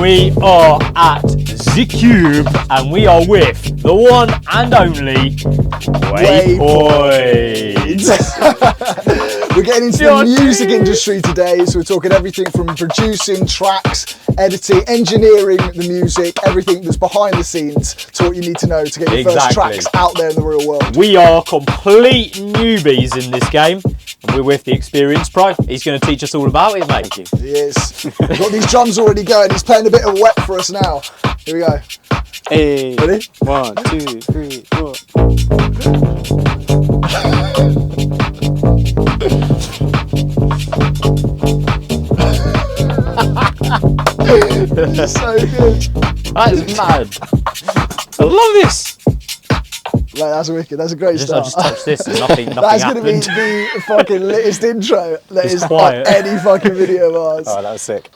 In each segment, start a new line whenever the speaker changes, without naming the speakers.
We are at the Cube and we are with the one and only Waypoint.
We're getting into the music industry today, so we're talking everything from producing tracks, editing, engineering the music, everything that's behind the scenes to what you need to know to get your first tracks out there in the real world.
We are complete newbies in this game. And we're with the experienced pro. He's going to teach us all about it, mate.
He is. We've got these drums already going. He's playing a bit of wet for us now. Here we go.
Hey.
Ready?
1, 2, 3, 4.
This is so good.
That is mad. I love this.
Like, that's wicked. That's a great start.
I just touched this and nothing
That's going to be
happened.
the fucking littest intro that
It's
is
quiet.
on any fucking video of ours.
Oh, that was sick.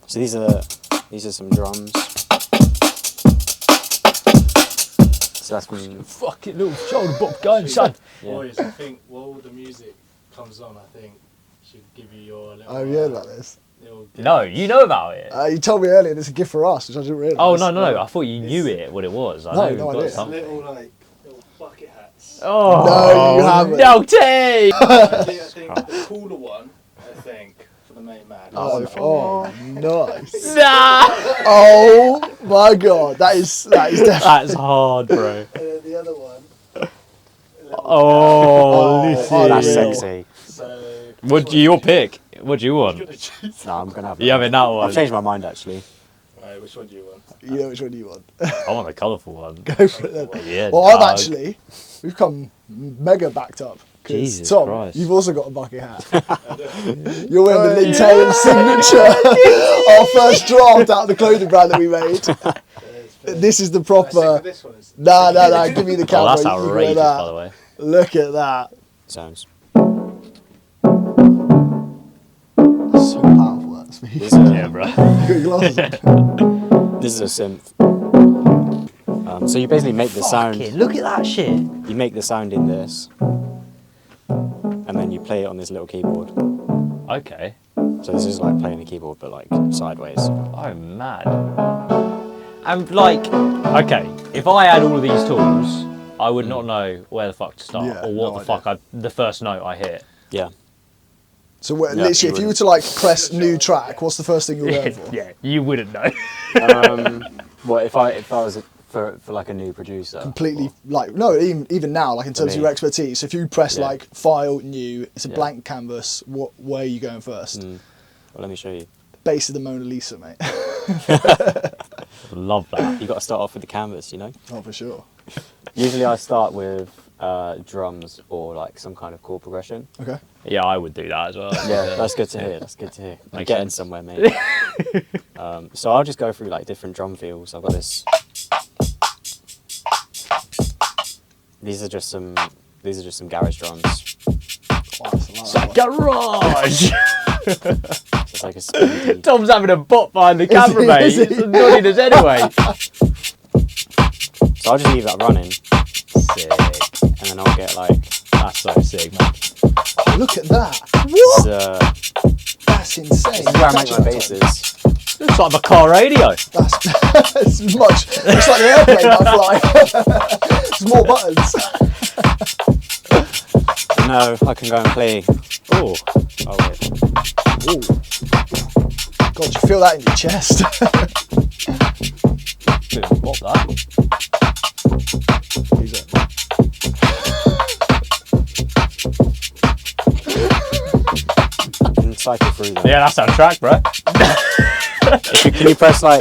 So these are some drums. So that's from
Fucking little shoulder bop going, son.
Yeah.
Boys, I think while the music comes on, I think should give you your little.
I've heard about this.
No, you know about it.
You told me earlier it's a gift for us, which I didn't realise.
Oh, no. I thought you knew what it was. I know
no
we've got
idea.
something.
Little bucket hats.
Oh,
No, you haven't.
No, Tay!
I think the cooler one, I think, for the main man.
Oh, nice.
Nah!
Oh my god, that is definitely.
That's hard, bro.
The other one.
Oh, this
oh,
that's
is...
real.
sexy.
So.
What do you pick? What do you want?
No, I'm gonna have.
You having that one?
I've changed my mind actually.
Right, which one do you want?
You know which one you want.
I want the colourful one.
Go for it then.
Yeah,
Well,
dog.
we've come mega backed up. 'Cause
Jesus
Tom,
Christ.
you've also got a bucket hat. You're wearing the Lintail signature, our first draft out of the clothing brand that we made. This is the proper.
This one is.
Nah, give me the camera.
Oh, that's
You can wear
outrageous,
that.
by the way.
Look at that.
Sounds.
So powerful, that speech.
These are,
Yeah, bro.
You got your glasses on.
this is a synth. So you basically make the sound.
Fucking look at that shit.
You make the sound in this, and then you play it on this little keyboard.
Okay.
So this is like playing a keyboard, but like sideways.
Oh, mad. And like, okay, if I had all of these tools, I would not know where the fuck to start
Yeah,
or what
no
the fuck the first note I hit.
Yeah.
So
Yeah,
literally, if you were to like press new track, what's the first thing you're going for?
Yeah, you wouldn't know.
Well, if I was for like a new producer.
Completely, like, no, even now, like in terms of
me.
your expertise, if you press
Yeah.
like file new, it's a
Yeah.
blank canvas, where are you going first?
Well, let me show you.
Base of the Mona Lisa, mate.
Love that.
You got to start off with the canvas, you know.
Oh, for sure.
Usually I start with drums or like some kind of chord progression.
Okay.
Yeah, I would do that as well.
Yeah, that's good to hear. That's good to hear. I'm
Makes
getting
sense.
somewhere, mate. So I'll just go through like different drum feels. I've got this. These are just some garage drums.
Class, I like that.
Garage!
It's like a speedy.
Tom's having a bot behind the camera, mate.
Is he?
It's annoying as anyway.
So I'll just leave that running,
Sick.
and then I'll get like.
That's so sick, man.
Oh, look at that.
What?
That's insane.
This is where I make my basses.
Looks like my car radio.
That's much. Looks like the airplane I fly. There's more buttons.
But no, I can go and play.
Oh,
Oh wait.
Ooh. God, you feel that in your chest.
what that?
Who's that?
I can cycle through them.
Yeah, that's our track, bro.
Can you press like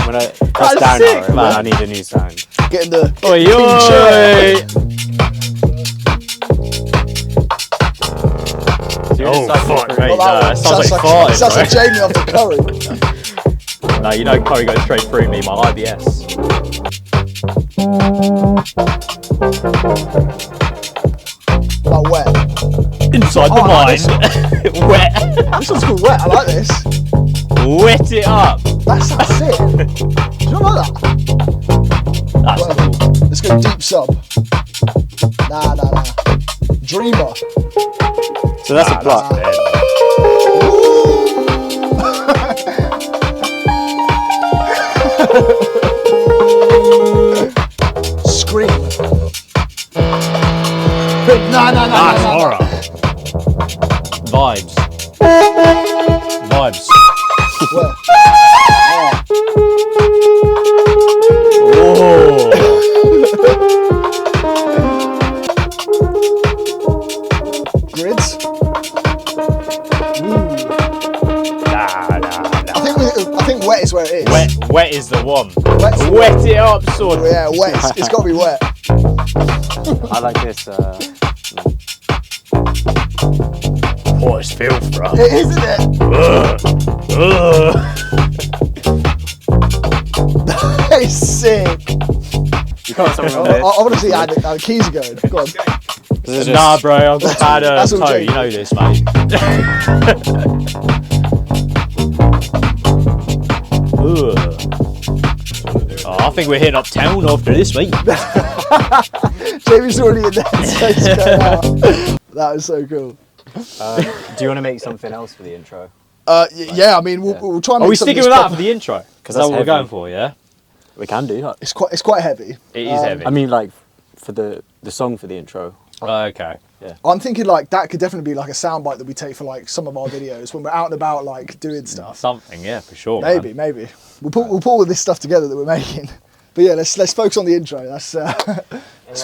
when I press
That's
down
sick,
arrow when
man.
I need a new sound?
Getting the
Oi,
clean
oi.
shirt.
Oh, fuck, mate.
Not
No,
that
that
one.
sounds like
Sounds
farting,
like Jamie after curry.
No, you know Curry goes straight through me, my IBS.
Like wet.
Inside the
I like
mind. Wet.
This one's called wet. I like this.
Wet it up.
That sounds sick. Do you not like that?
That's
Well,
cool.
let's go deep sub. Nah. Dreamer.
So that's a plot.
Scream. No.
That's horror. Vibes. Vibes.
Where?
Oh.
Grids.
Nah.
I think wet is where it is.
Wet is the one.
Wet's the
Wet it up, son.
Oh, yeah, wet. It's got to be wet.
I like this.
Oh, it's filth, bro.
It is, isn't it? It's sick.
You can't something on
I
this.
want to see how the keys are going. Go on.
This is
Nah,
just-
bro, I've got bad
That's all
toe.
Jake.
You know this, mate. Oh, I think we're hitting up town after this, mate.
Jamie's already in there. So he's going out. That is so cool.
Do you want to make something else for the intro?
Yeah, I mean, we'll try and
Are
make
we
something
sticking with that
that's
for the intro? Because that's
that's
what we're
heavy.
going for, yeah?
We can do.
It's quite heavy.
It is heavy.
I mean, like for the song for the intro.
Okay.
I'm thinking like that could definitely be like a soundbite that we take for like some of our videos when we're out and about like doing stuff.
Something, yeah, for sure.
Maybe we'll pull all this stuff together that we're making. But yeah, let's focus on the intro. That's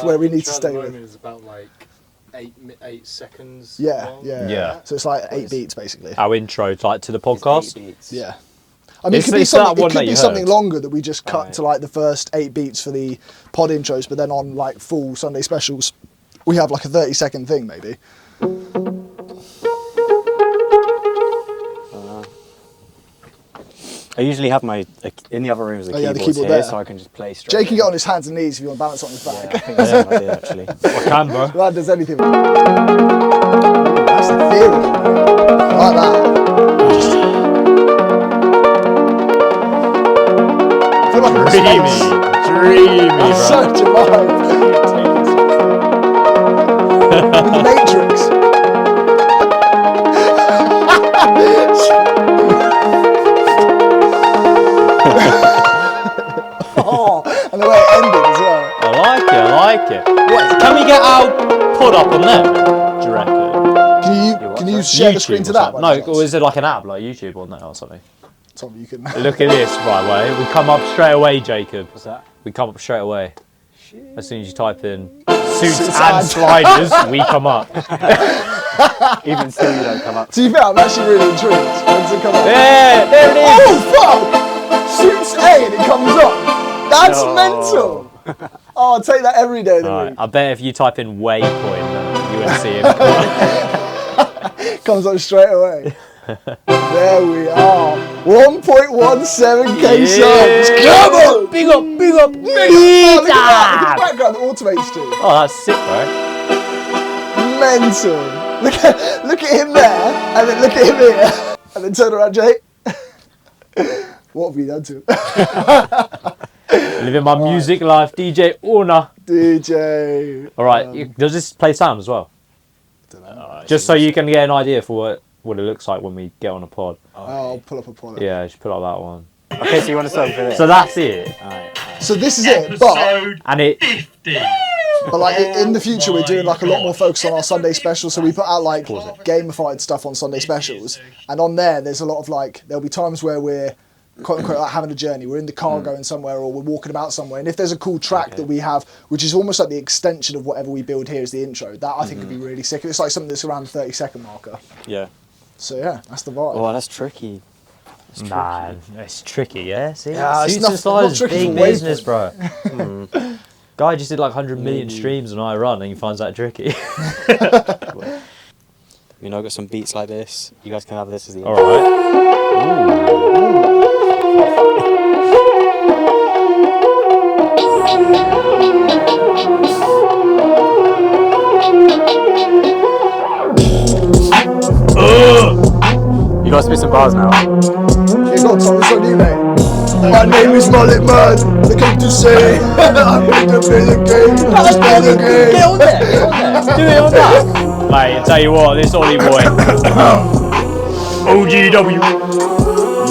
where we need to stay with.
It's about like 8 seconds.
Yeah,
long.
Yeah.
So it's like 8 beats basically.
Our intro like to the podcast.
8 beats.
Yeah. I mean,
It's-
it could be
it's that
something,
one
it
that
could
you
be something
heard.
longer that we just cut
Right.
to like the first 8 beats for the pod intros, but then on like full Sunday specials, we have like a 30-second thing maybe.
I usually have my in the other room is the
Oh, yeah, the
keyboards
keyboard
here,
there.
so I can just play straight.
Jay can
in.
get on his hands and knees if you want to balance on his
Yeah,
back.
I think that's a good idea actually.
I can, bro.
That does anything. That's the theory. I like that. I feel like I'm in
Dreamy.
space.
Dreamy, bro.
That's such a vibe. In the Matrix. Oh, and the way it ended as well.
I like it. Can we get our pod up on there? Do you reckon?
Can you share the screen to that?
No, or is it like an app like YouTube on there or something?
Tom, you can.
Look at this, by the way. We come up straight away, Jacob.
What's that?
We come up straight away. As soon as you type in suits and sliders, we come up.
Even still, you don't come up.
To be fair, I'm actually really intrigued. When does it come up?
There it is.
Oh fuck! Shoots A and it comes up. That's
No.
mental. Oh, I'll take that every day of the
Right,
week.
I bet if you type in Waypoint, you would see him.
Comes up straight away. There we are. 1.17k subs. Come on!
Big up, big up, big
Oh, look at that. Look at
up.
the background that automates to.
Oh, that's sick, bro.
Mental. Look at him there, and then look at him here, and then turn around, Jay. What have you done to him?
Living my music life, DJ Una.
DJ.
All right, does this play sound as well?
Dunno.
Just so you can get an idea for what it looks like when we get on a pod.
I'll pull up a poll.
Yeah, just put up that one.
Okay, so you want to start with this?
So that's it.
Alright.
So this is it, but
And it,
like in the future we're doing like a lot more focus on our Sunday specials. So we put out like gamified stuff on Sunday specials, and on there's a lot of like there'll be times where we're quote unquote like having a journey. We're in the car going somewhere, or we're walking about somewhere. And if there's a cool track that we have, which is almost like the extension of whatever we build here as the intro, that I think would be really sick. It's like something that's around the 30-second marker.
Yeah.
So yeah, that's the vibe.
Oh, that's tricky.
nah, it's tricky, yeah? See?
Yeah, it's
Suits
not-
and sliders,
not tricky
big
for
business,
Waypoint.
bro. Guy just did like 100 million streams on I Run and he finds that tricky.
You know, I got some beats like this. You guys can have this as the
All right.
You gotta spit some bars now.
Yeah, go on, Tom, it's on you, mate. My name is Mullet Man. They came to say I'm going to play the game. Let's play the game.
Get on there, get on there. Do it on that. Mate, I tell you what, this Ollie boy. OGW.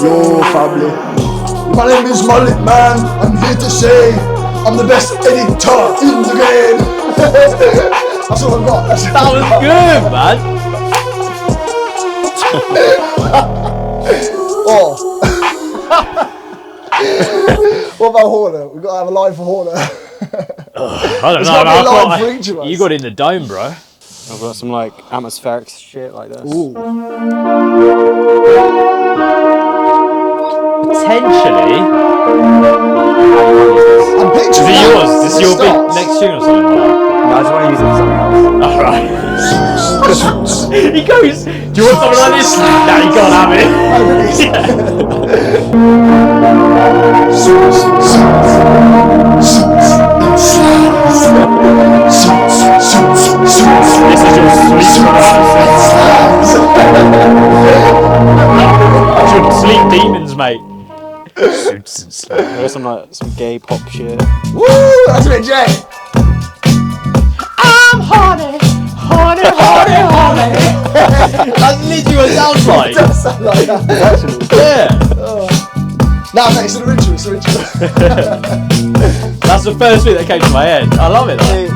Yo, family. My name is Mullet, man. I'm here to say I'm the best editor in the game. That's all I've got.
That was good, man.
Oh. What about Horner? We've got to have a line for Horner.
I don't
There's
know.
gotta be a line
man.
for each of us.
You got in the dome, bro.
I've got some like atmospheric shit like this.
Ooh.
Potentially.
I'm
Is
picturing
it
that.
yours? Is this your big
Starts.
next tune or something like that?
No, I just want to use it for something else.
Alright. He goes, do you want something like this? Nah, you can't have it. This is your sleep That's your sleep demons, mate. Suits and sleep.
There's some gay pop shit.
Woo! That's a bit Jay.
I'm horny, horny, horny, horny. That's literally what it sounds like.
It does sound like that.
Actually,
Yeah.
Nah, mate, it's an original. It's an original.
That's the first bit that came to my head. I love it. Though.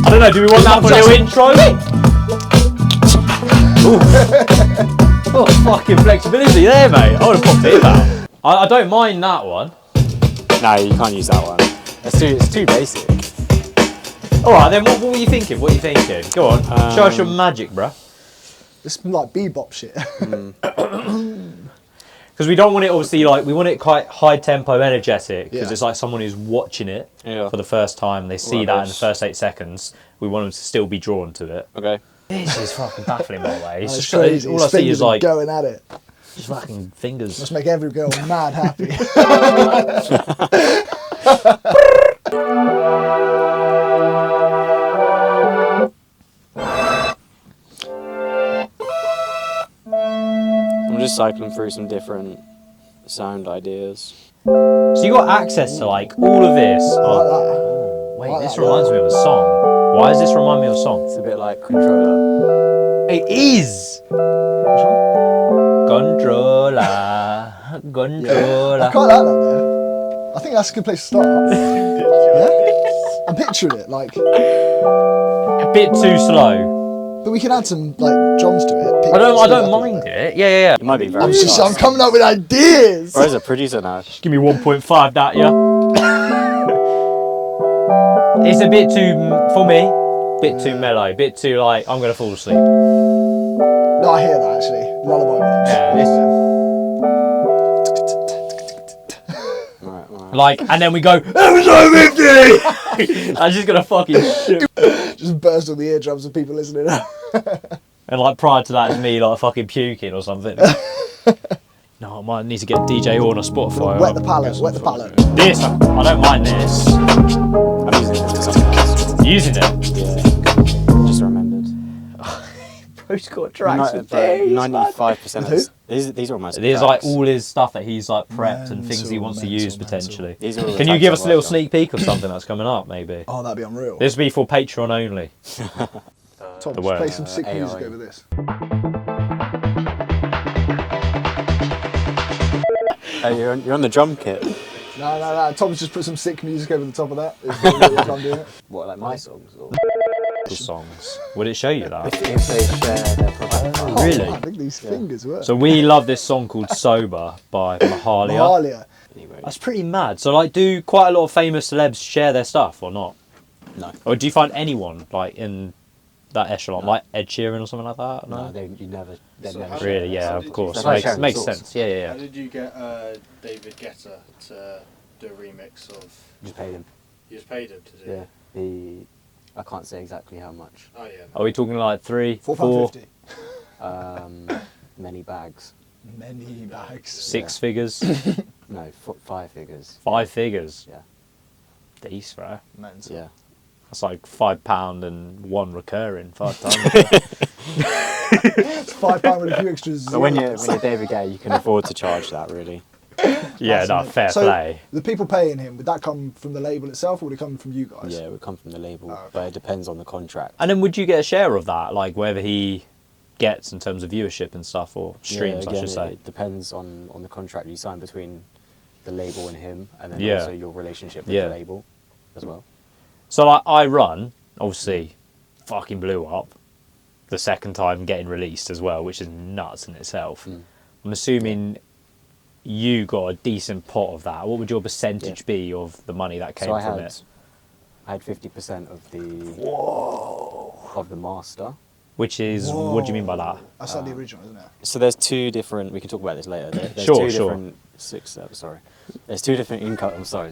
I don't know, do we want that for a little intro? Oh, fucking flexibility there, mate. I would have popped it out. I don't mind that one.
no, you can't use that one. It's too basic.
Alright, then what were you thinking? What are you thinking? Go on, show us your magic, bruh.
It's like bebop shit.
Because we don't want it, obviously, like, we want it quite high tempo, energetic, because
Yeah.
it's like someone who's watching it
Yeah.
for the first time, they see
Like
that in the
this.
first 8 seconds, we want them to still be drawn to it.
Okay.
This is fucking baffling, by the way. It's
It's
just,
crazy.
all
His
I see
fingers
is
are
like,
going at it.
just fucking fingers.
Must make every girl mad happy.
I'm just cycling through some different sound ideas.
So you got access to like all of this. Oh, wait,
Like
this
that,
reminds me of a song. Why does this remind me of a song?
It's a bit like controller.
It is.
Which one?
Controller,
I
controller.
quite like that though. I think that's a good place to start. Yeah? I'm picturing it, like,
A bit too slow.
but we can add some like drums to it.
I don't mind it. Yeah.
It might be very
I'm
fast.
coming up with ideas.
Bro's a producer now.
Give me 1.5 that, yeah. It's a bit too, for me, bit too mellow, bit too like, I'm gonna fall asleep.
No, I hear that actually. Lullaby vibes.
Yeah, this-
Right.
Like, and then we go, episode 50! I'm just gonna fucking shit.
Just burst all the eardrums of people listening.
And like prior to that, it's me like fucking puking or something. No, I might need to get DJ on Spotify.
Wet the palate. Wet the palate.
This, I don't mind this.
I'm using this for something else.
Using it.
Yeah. Just remembered.
Bro's got tracks for days, man.
95% of
Who?
these are almost.
There's like
tracks.
all his stuff that he's like prepped and things he
Mental,
wants to
mental,
use
mental.
potentially.
These are all the
Can you
tracks
give
I've
us a little
worked on.
sneak peek of something that's coming up, maybe?
Oh, that'd be unreal.
This will be for Patreon only.
Tom,
the
just
word.
play some sick
AI.
music over this.
Hey, you're on the drum kit.
No. Tom's just put some sick music over the top of that. It's really what I'm doing it.
What, like my songs? Or
Songs. Would it show you that?
if they share their profile?
Oh,
Really?
man, I think these fingers work.
So we love this song called Sober by Mahalia.
Mahalia.
Anyway,
That's pretty mad. So like, do quite a lot of famous celebs share their stuff or not?
no.
Or do you find anyone like in that echelon, like Ed Sheeran or something like that?
No, they'd never
So
share
Really?
their
Yeah,
songs.
of course.
That's like sharing
Makes
resource.
sense. Yeah.
How did you get David Guetta to do a remix of?
Just paid him.
You just paid him to do.
Yeah. I can't say exactly how much.
Oh yeah.
Are we talking like three, four,
£4.50.
Many bags.
Many bags.
6 figures,
No, 5 figures.
5 figures?
Yeah.
Decent, bro.
Mental.
Yeah.
That's like £5 and 1 recurring 5 times.
It's £5 with a few extras.
But when you're David Guetta, you can afford to charge that, really.
Yeah, no,
Fascinating.
fair
So,
play.
the people paying him, would that come from the label itself or would it come from you guys?
Yeah, it would come from the label,
okay.
but it depends on the contract.
And then would you get a share of that, like whether he gets in terms of viewership and stuff, or
Yeah,
streams, I
again,
should say?
It depends on the contract you sign between the label and him, and then
Yeah.
also your relationship with
Yeah.
the label as well.
So like I Run, obviously, fucking blew up the second time getting released as well, which is nuts in itself. I'm assuming you got a decent pot of that. What would your percentage be of the money that came
So
from it?
I had 50% of the master.
Which is, what do you mean by that?
That's like the original, isn't it?
So there's two different. We can talk about this later. There's
Sure,
two
sure.
different sorry. There's two different income. I'm sorry.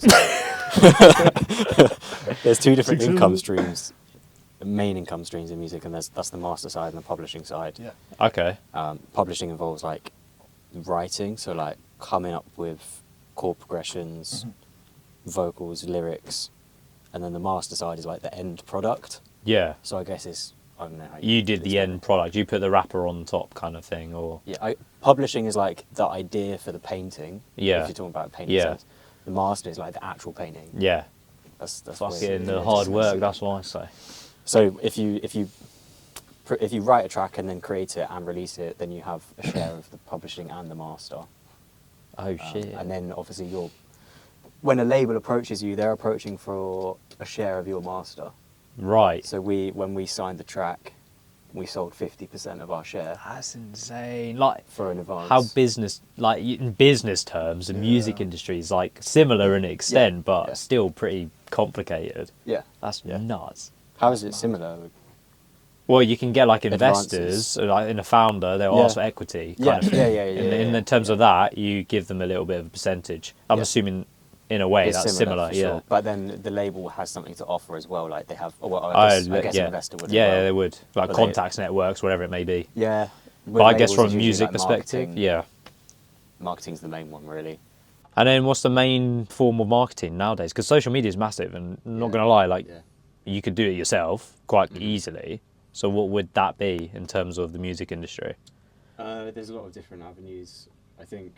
There's two different income streams. The main income streams in music, and that's the master side and the publishing side.
Yeah.
Okay.
Publishing involves like writing, so like coming up with chord progressions, vocals, lyrics, and then the master side is like the end product.
Yeah.
So I guess it's, I don't know how
You did the
explain
end product. You put the wrapper on top kind of thing, or...
it. Yeah, publishing is like the idea for the painting.
Yeah.
If you're talking about painting,
Yeah.
sense. The master is like the actual painting.
Yeah.
That's
Fucking the hard work, that's what I say.
So if you write a track and then create it and release it, then you have a share of the publishing and the master.
Oh, shit.
And then obviously when a label approaches you, they're approaching for a share of your master.
Right.
So when we signed the track, we sold 50% of our share
That's insane. Like,
for an advance.
how business, like in business terms, the music industry is like similar in extent, but
Yeah.
still pretty complicated.
Yeah.
That's
Yeah.
nuts.
How is it similar?
Well, you can get like
Advances.
investors, so, like in a founder, they'll
Yeah.
ask for equity.
Yeah,
Kind of
yeah,
thing.
yeah, yeah,
In
yeah.
terms of that, you give them a little bit of a percentage. I'm
Yeah.
assuming, in a way,
It's
that's similar.
for
Yeah.
sure. But then the label has something to offer as well. Like they have, well, I guess
yeah.
investor would. as
Yeah,
well.
they would. Like
But they-
contacts, networks, whatever it may be.
Yeah.
But I guess from a music perspective, yeah.
Marketing's the main one, really.
And then what's the main form of marketing nowadays? Because social media is massive, and I'm not gonna lie, like
Yeah.
you could do it yourself quite
Mm-hmm.
easily. So what would that be in terms of the music industry?
There's a lot of different avenues. I think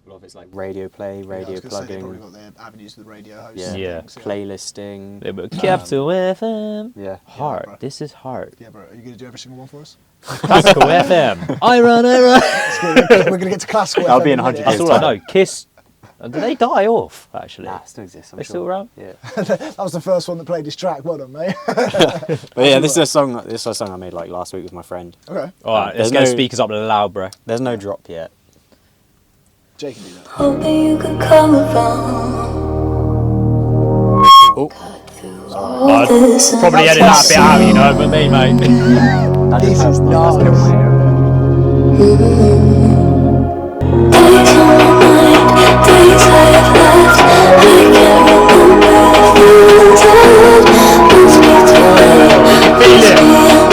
a lot of it's like radio play,
Yeah, I
radio
was gonna say they
plugging,
probably got their avenues with the radio hosts.
yeah,
and
Yeah.
things,
playlisting.
Yeah, but Capital FM.
Yeah.
Hard.
bro.
This is hard.
Yeah, bro. Are you going to do every single one for us?
Classical FM. I run.
We're going to get to classical.
That'll
FM
be in
a
100
minute.
That's
years.
all I know. Kiss. Did they die off, actually?
Nah, it still exists. I'm
They
sure.
still around?
Yeah.
That was the first one that played this track. Well done, mate.
But yeah, this is a song. This is a song I made like last week with my friend.
Okay.
All right, let's
There's
get
no-
the speakers up loud, bro.
There's no drop yet.
Jay can do that.
Hoping you could come around.
Oh,
I'd probably edit that bit out, you know, but me, mate.
that
This is
that's
nuts.
my area.
Days on my mind, days I have left. I can't remember feeling tired. Must be too late, must be enough.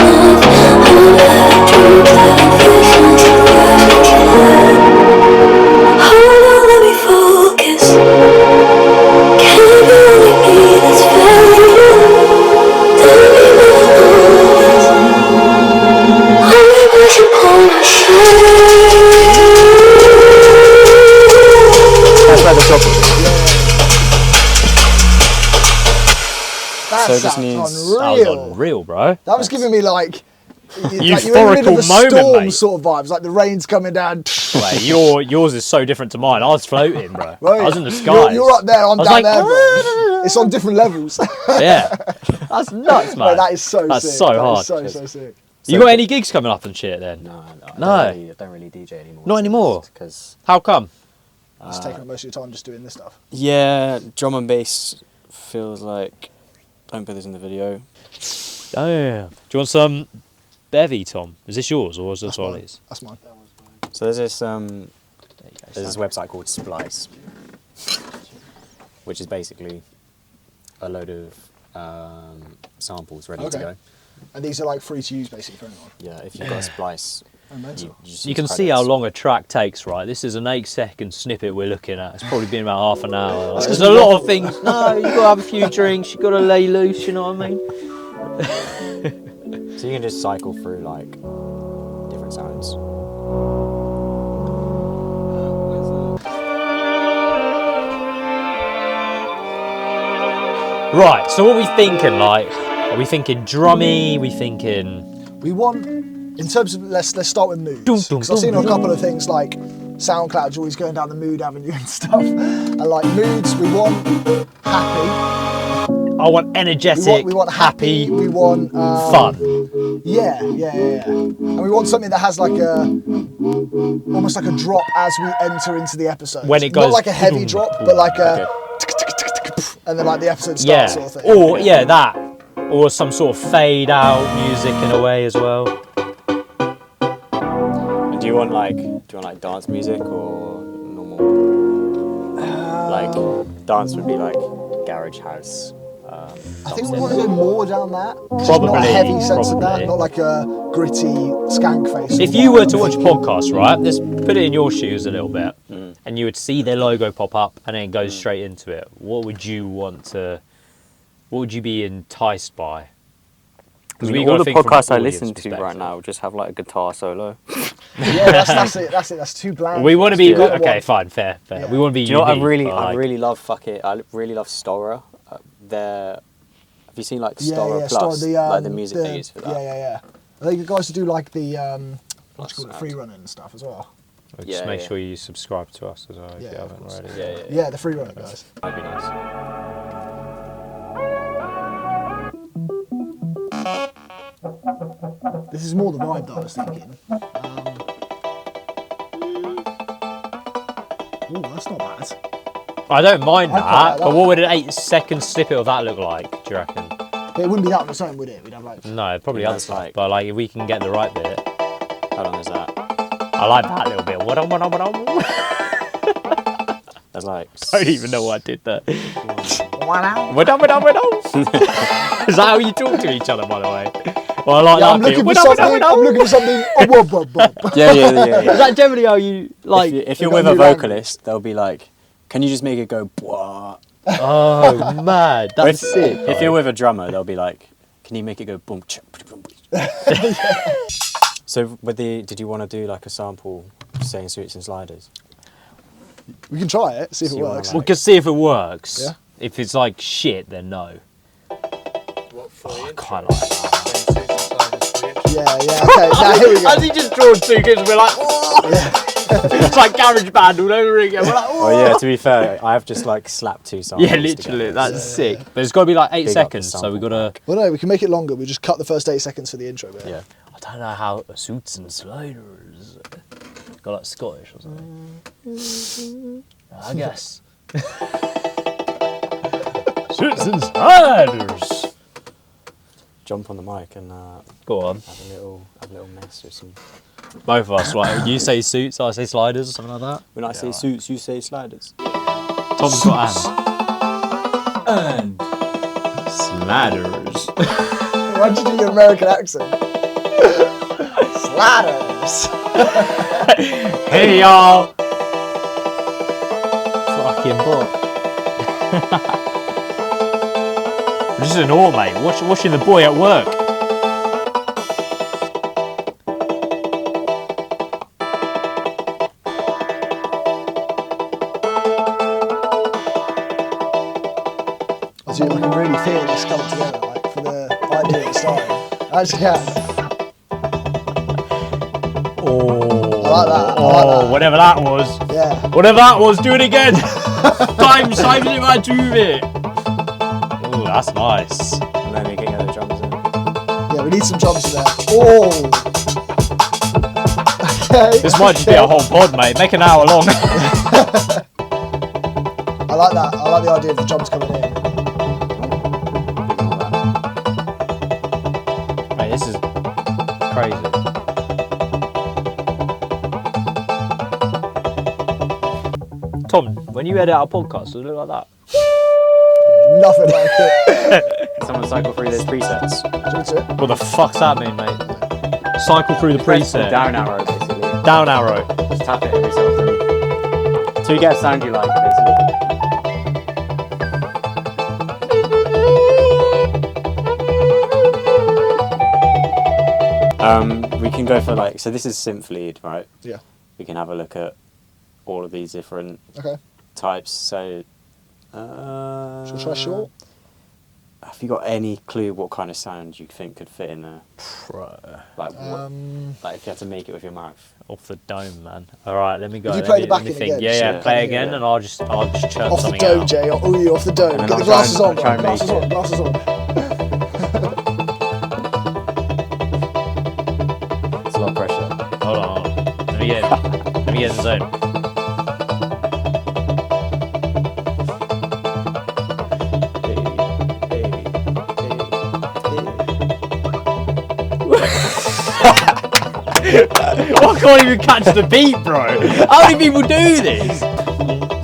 All I dreamed of is myself again. Hold on, let me focus. Can it be only me that's failing you? Tell me what all this. Only wish upon a shame.
That's where the drop is.
That
So it just
sounds
needs-
That was
unreal.
unreal, bro.
That was giving me like you're in the
Euphorical
middle of a
moment,
storm
mate.
sort of vibes, like the rain's coming down.
Wait, yours is so different to mine. I was floating, bro.
Right.
I was in the skies.
You're up there, I'm
I was
down
like,
there, bro. It's on different levels.
Yeah, that's nuts, man.
Mate, that is so
That's
sick.
so
That is
hard.
so sick.
You got any gigs coming up and shit then?
No,
No.
I don't really DJ anymore.
Not anymore?
Because
How come?
It's taking up most of your time just doing this stuff.
yeah, drum and bass feels like. Don't put this in the video.
Damn. Do you want some bevy, Tom? Is this yours or is this
That's mine.
Ollie's?
That's mine.
So there's this
There you go.
there's this website called Splice, which is basically a load of samples ready to
Okay.
go.
And these are like free to use basically for anyone.
Yeah, if you've got a Splice,
Oh, mental.
just
You
use
can see
credits.
how long a track takes, right? This is an 8-second snippet we're looking at. It's probably been about half an hour. Like, there's a lot of things. No, you gotta have a few drinks. You gotta lay loose. You know what I mean?
So you can just cycle through like different sounds.
Right. So what are we thinking? Like, are we thinking drummy? We thinking?
We want, in terms of let's start with moods.
Dum, dum,
Because I've seen
dum,
a couple of things like SoundCloud's always going down the mood avenue and stuff. And like moods, we want happy.
I want energetic,
We want happy. We want
fun.
Yeah. And we want something that has like almost like a drop as we enter into the episode.
When it goes,
not like a heavy drop, but like a, and then like the episode starts sort of thing.
Or that, or some sort of fade out music in a way as well.
And do you want like dance music or normal? Like dance would be like garage house.
I think we want to go more down that.
Probably,
not a heavy sense of
probably.
that, not like a gritty skank face.
If you were to watch a podcast, right, let's put it in your shoes a little bit, and you would see their logo pop up and then it goes straight into it. What would you be enticed by?
Because all the podcasts I listen to right now just have like a guitar solo.
Yeah, that's it. That's too bland.
We want to be okay, fine, fair.
Yeah.
We want to be.
Do you know what
unique,
I really love? I really love Stora. Have you seen like Stora Plus, like the music they use for that?
Yeah. I think the guys who do like the free running and stuff as well.
Just make sure you subscribe to us as well if you haven't already.
Yeah, the free running guys.
That'd be nice.
This is more the vibe that I was thinking. Oh, that's not bad.
I don't mind
I quite
that,
like
but
that.
what would an 8-second snippet of that look like? Do you reckon?
But it wouldn't be that on its own, would it? We'd have like.
No, probably
Yeah,
other
it's
stuff.
like-
But like, if we can get the right bit,
How long is that?
I like that little bit. What on?
That's like.
I don't even know what I did there.
Wow.
What on? Is that how you talk to each other, by the way? Well, I like
Yeah,
that
I'm looking
bit.
for something. I'm looking for something. Oh, whoa.
Yeah.
Is that generally how you like?
If you're
They've
with
got
a
new
vocalist, they'll be like, "Can you just make it go?" Bwah?
Oh, mad. That's
If-
sick.
If you're with a drummer, they'll be like, "Can you make it go boom?" Boom. So, did you want to do like a sample saying Suits and Sliders?
We can try it. See if
So
it
you wanna,
works.
We can see if it works.
Yeah.
If it's like shit, then no.
What for
I
the
can't
intro?
like that.
Yeah. Okay. Now here we go.
As he just drawn two kids, we're like, oh! It's like Garage Band all over again. We're like, oh!
Oh yeah. To be fair, I have just like slapped two samples.
Yeah, literally,
together.
that's sick. But it's got to be like 8
Big up the
seconds, so we got
sample
to.
Well, no, we can make it longer. We just cut the first 8 seconds for the intro bit.
Yeah.
I don't know how Suits and Sliders. Got like Scottish or something. I guess. Suits and Sliders.
Jump on the mic and
Go on.
have a little mess or some.
Both of us, like, you say Suits, I say Sliders, or something like that.
When I say Suits, you say Sliders.
Tom's got and Sliders.
Why'd you do your American accent? Slatters.
Hey y'all! Fucking bot. This is an all, mate. Watching the boy at work.
So I can really feel this come together, like for the idea at the start. I actually can.
Oh,
I like that.
whatever that was.
Yeah.
Whatever that was, do it again. times it by 2 it. Oh, that's nice.
And then we can get the drums in.
Yeah, we need some drums in there. Oh. Okay.
This might just be a whole pod, mate. Make an hour long.
I like that. I like the idea of the drums coming in.
Mate, this is crazy. Tom, when you edit our podcast, does it look like that?
Nothing like it.
Someone cycle through those presets.
Into it.
What the fuck's that mean, mate? Cycle through the
Press the
preset.
down arrow, basically.
Down arrow.
Just tap it every so often. So you get a sound you like, basically. We can go for like, so this is synth lead, right?
Yeah.
We can have a look at all of these different
Okay.
types. So,
Shall we try short?
Have you got any clue what kind of sound you think could fit in there? Like, what, like if you had to make it with your mouth.
Off the dome, man. All right, let me go.
If you
Let
play
me-
the back
let me
in
think.
again,
Yeah,
just
yeah.
so I
Play
can
again,
hear it.
and I'll just chirp
Off the
something
dome,
out.
Jay. Oh, you off the dome.
And then
Get the
I'll
glasses
try
on,
and- I'll try
bro.
and
Glasses
make
on,
it.
glasses on.
It's a lot of pressure.
Hold on. Let me get in the zone. I can't even catch the beat, bro. How many people do this?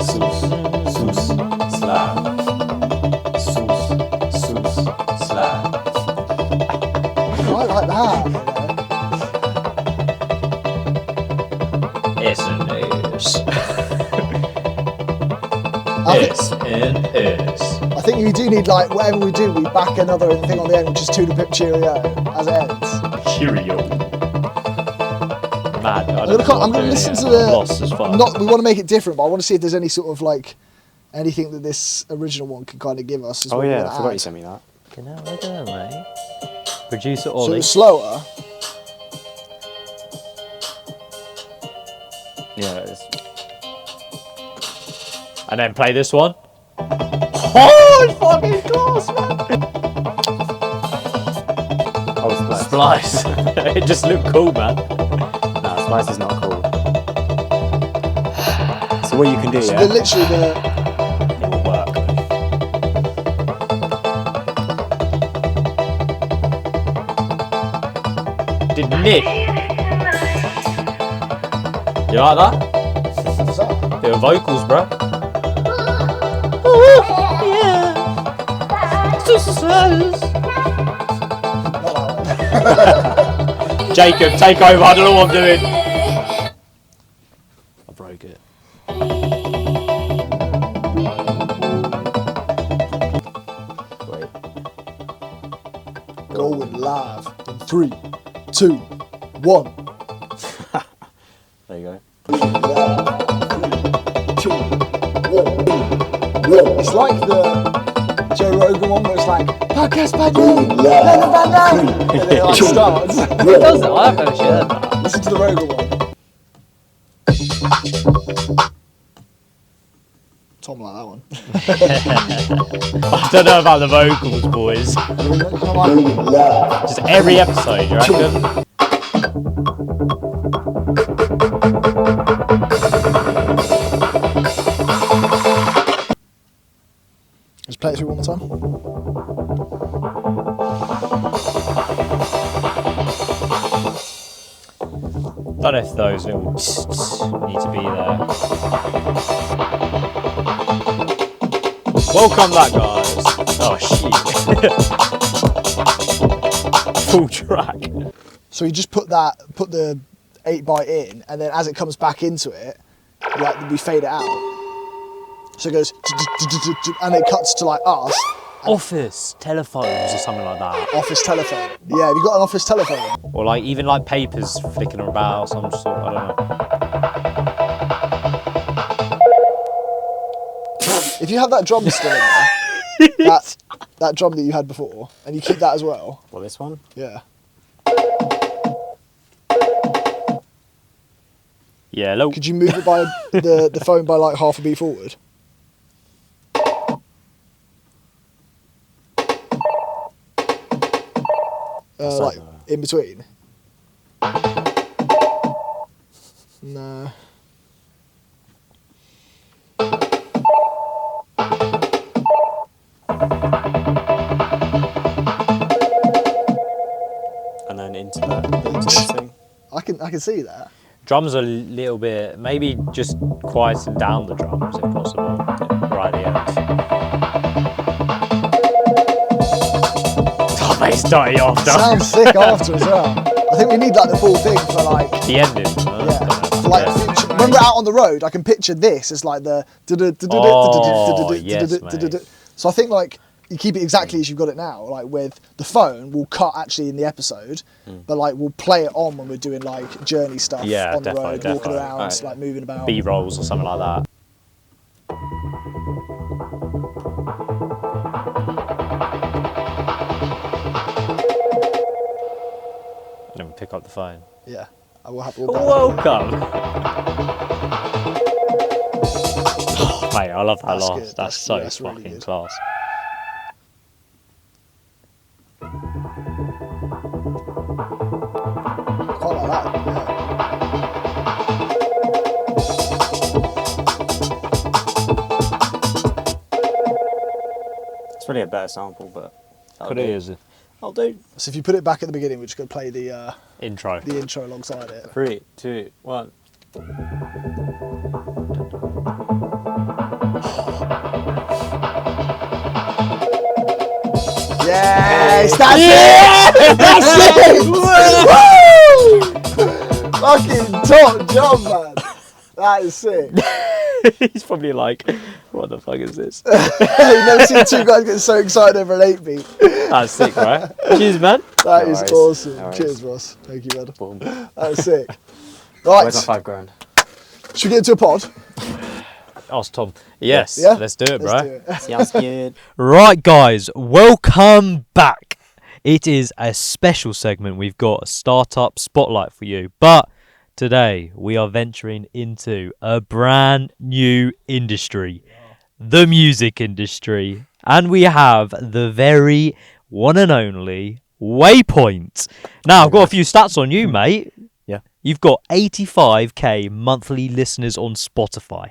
Sus, slide. Sus, slide.
I like that.
SNS.
I
SNS.
think you do need, like, whatever we do, we back another thing on the end, which is Toodle Pip Cheerio as it ends.
Cheerio. Mad.
I'm gonna listen to
I'm lost as fuck.
We want to make it different, but I want to see if there's any sort of like anything that this original one can kind of give us. Is
Oh
what we
yeah,
wanna
I forgot
add.
you sent me that.
Look at that, mate. Producer
So
Ollie.
it's slower.
Yeah, it's
And then play this one. Oh, it's fucking class, man.
oh,
Splice. It just looked cool, man.
Nah, Splice is not cool. So what you can do,
So
yeah?
they're literally the.
It will work. Did Nick? You like that?
What's that?
Bit of vocals, bro. Jacob, take over. I don't know what I'm doing. I broke it.
Wait.
Going live in 3, 2, 1.
There you go.
It's like the Joe Rogan one where it's like podcast by day, leather by night, and then it like starts.
It doesn't. I've never heard that.
Listen to the Rogan one. Tom like that one.
I don't know about the vocals, boys. Just every episode, you reckon?
Just play it through one more time.
Don't know if those little need to be there. Welcome back, guys. Oh shit. Full track.
So you just put the 8 byte in, and then as it comes back into it, like we fade it out. So it goes, and it cuts to like us.
Office telephones or something like that.
Office telephone. Yeah, have you got an office telephone?
Or like even like papers flicking about, some sort, I don't know.
If you have that drum still in there, that drum that you had before, and you keep that as well,
Well, this one?
yeah.
Yeah, hello.
Could you move it by the phone by like half a beat forward? Like in between? No.
And then into this thing.
I can see that.
Drums are a little bit, maybe just quieting down the drums if possible, right at the end. Oh, mate, it's dirty after.
Sounds sick after as well. I think we need like the full thing for like,
The ending.
yeah, for like future. When we're out on the road, I can picture this as like the.
Oh, yes, mate.
So I think like you keep it exactly as you've got it now. Like with the phone, we'll cut actually in the episode, but like we'll play it on when we're doing like journey stuff
Yeah,
on the
definitely,
road, walking
definitely.
around,
Alright.
like moving about.
B-rolls or something like that. Let me pick up the phone.
Yeah, I will have. We'll
Welcome. Mate, I love that
That's
laugh.
good.
That's so
that's really
fucking
good.
class.
Quite like that. Yeah.
It's really a better sample, but
Could it is
I'll do.
So if you put it back at the beginning, we're just going to play the
intro.
intro alongside it.
3, 2, 1.
Yes, that's it! That's it! Woo! Fucking top job, man. That is sick.
He's probably like, what the fuck is this?
You've never seen two guys get so excited over an 8-beat.
That's sick, right? Cheers, man.
That
No
is
worries.
awesome.
No worries.
Cheers, Ross. Thank you, man.
Boom.
That was sick. Right,
Where's my £5 grand?
should we get into a pod?
Ask Tom. Yes,
Yeah?
let's do it, bro.
Let's do it.
Sounds good.
Right, guys, welcome back. It is a special segment. We've got a startup spotlight for you, but today we are venturing into a brand new industry, the music industry, and we have the very one and only Waypoint. Now, I've got a few stats on you, mate.
Yeah.
You've got 85k monthly listeners on Spotify.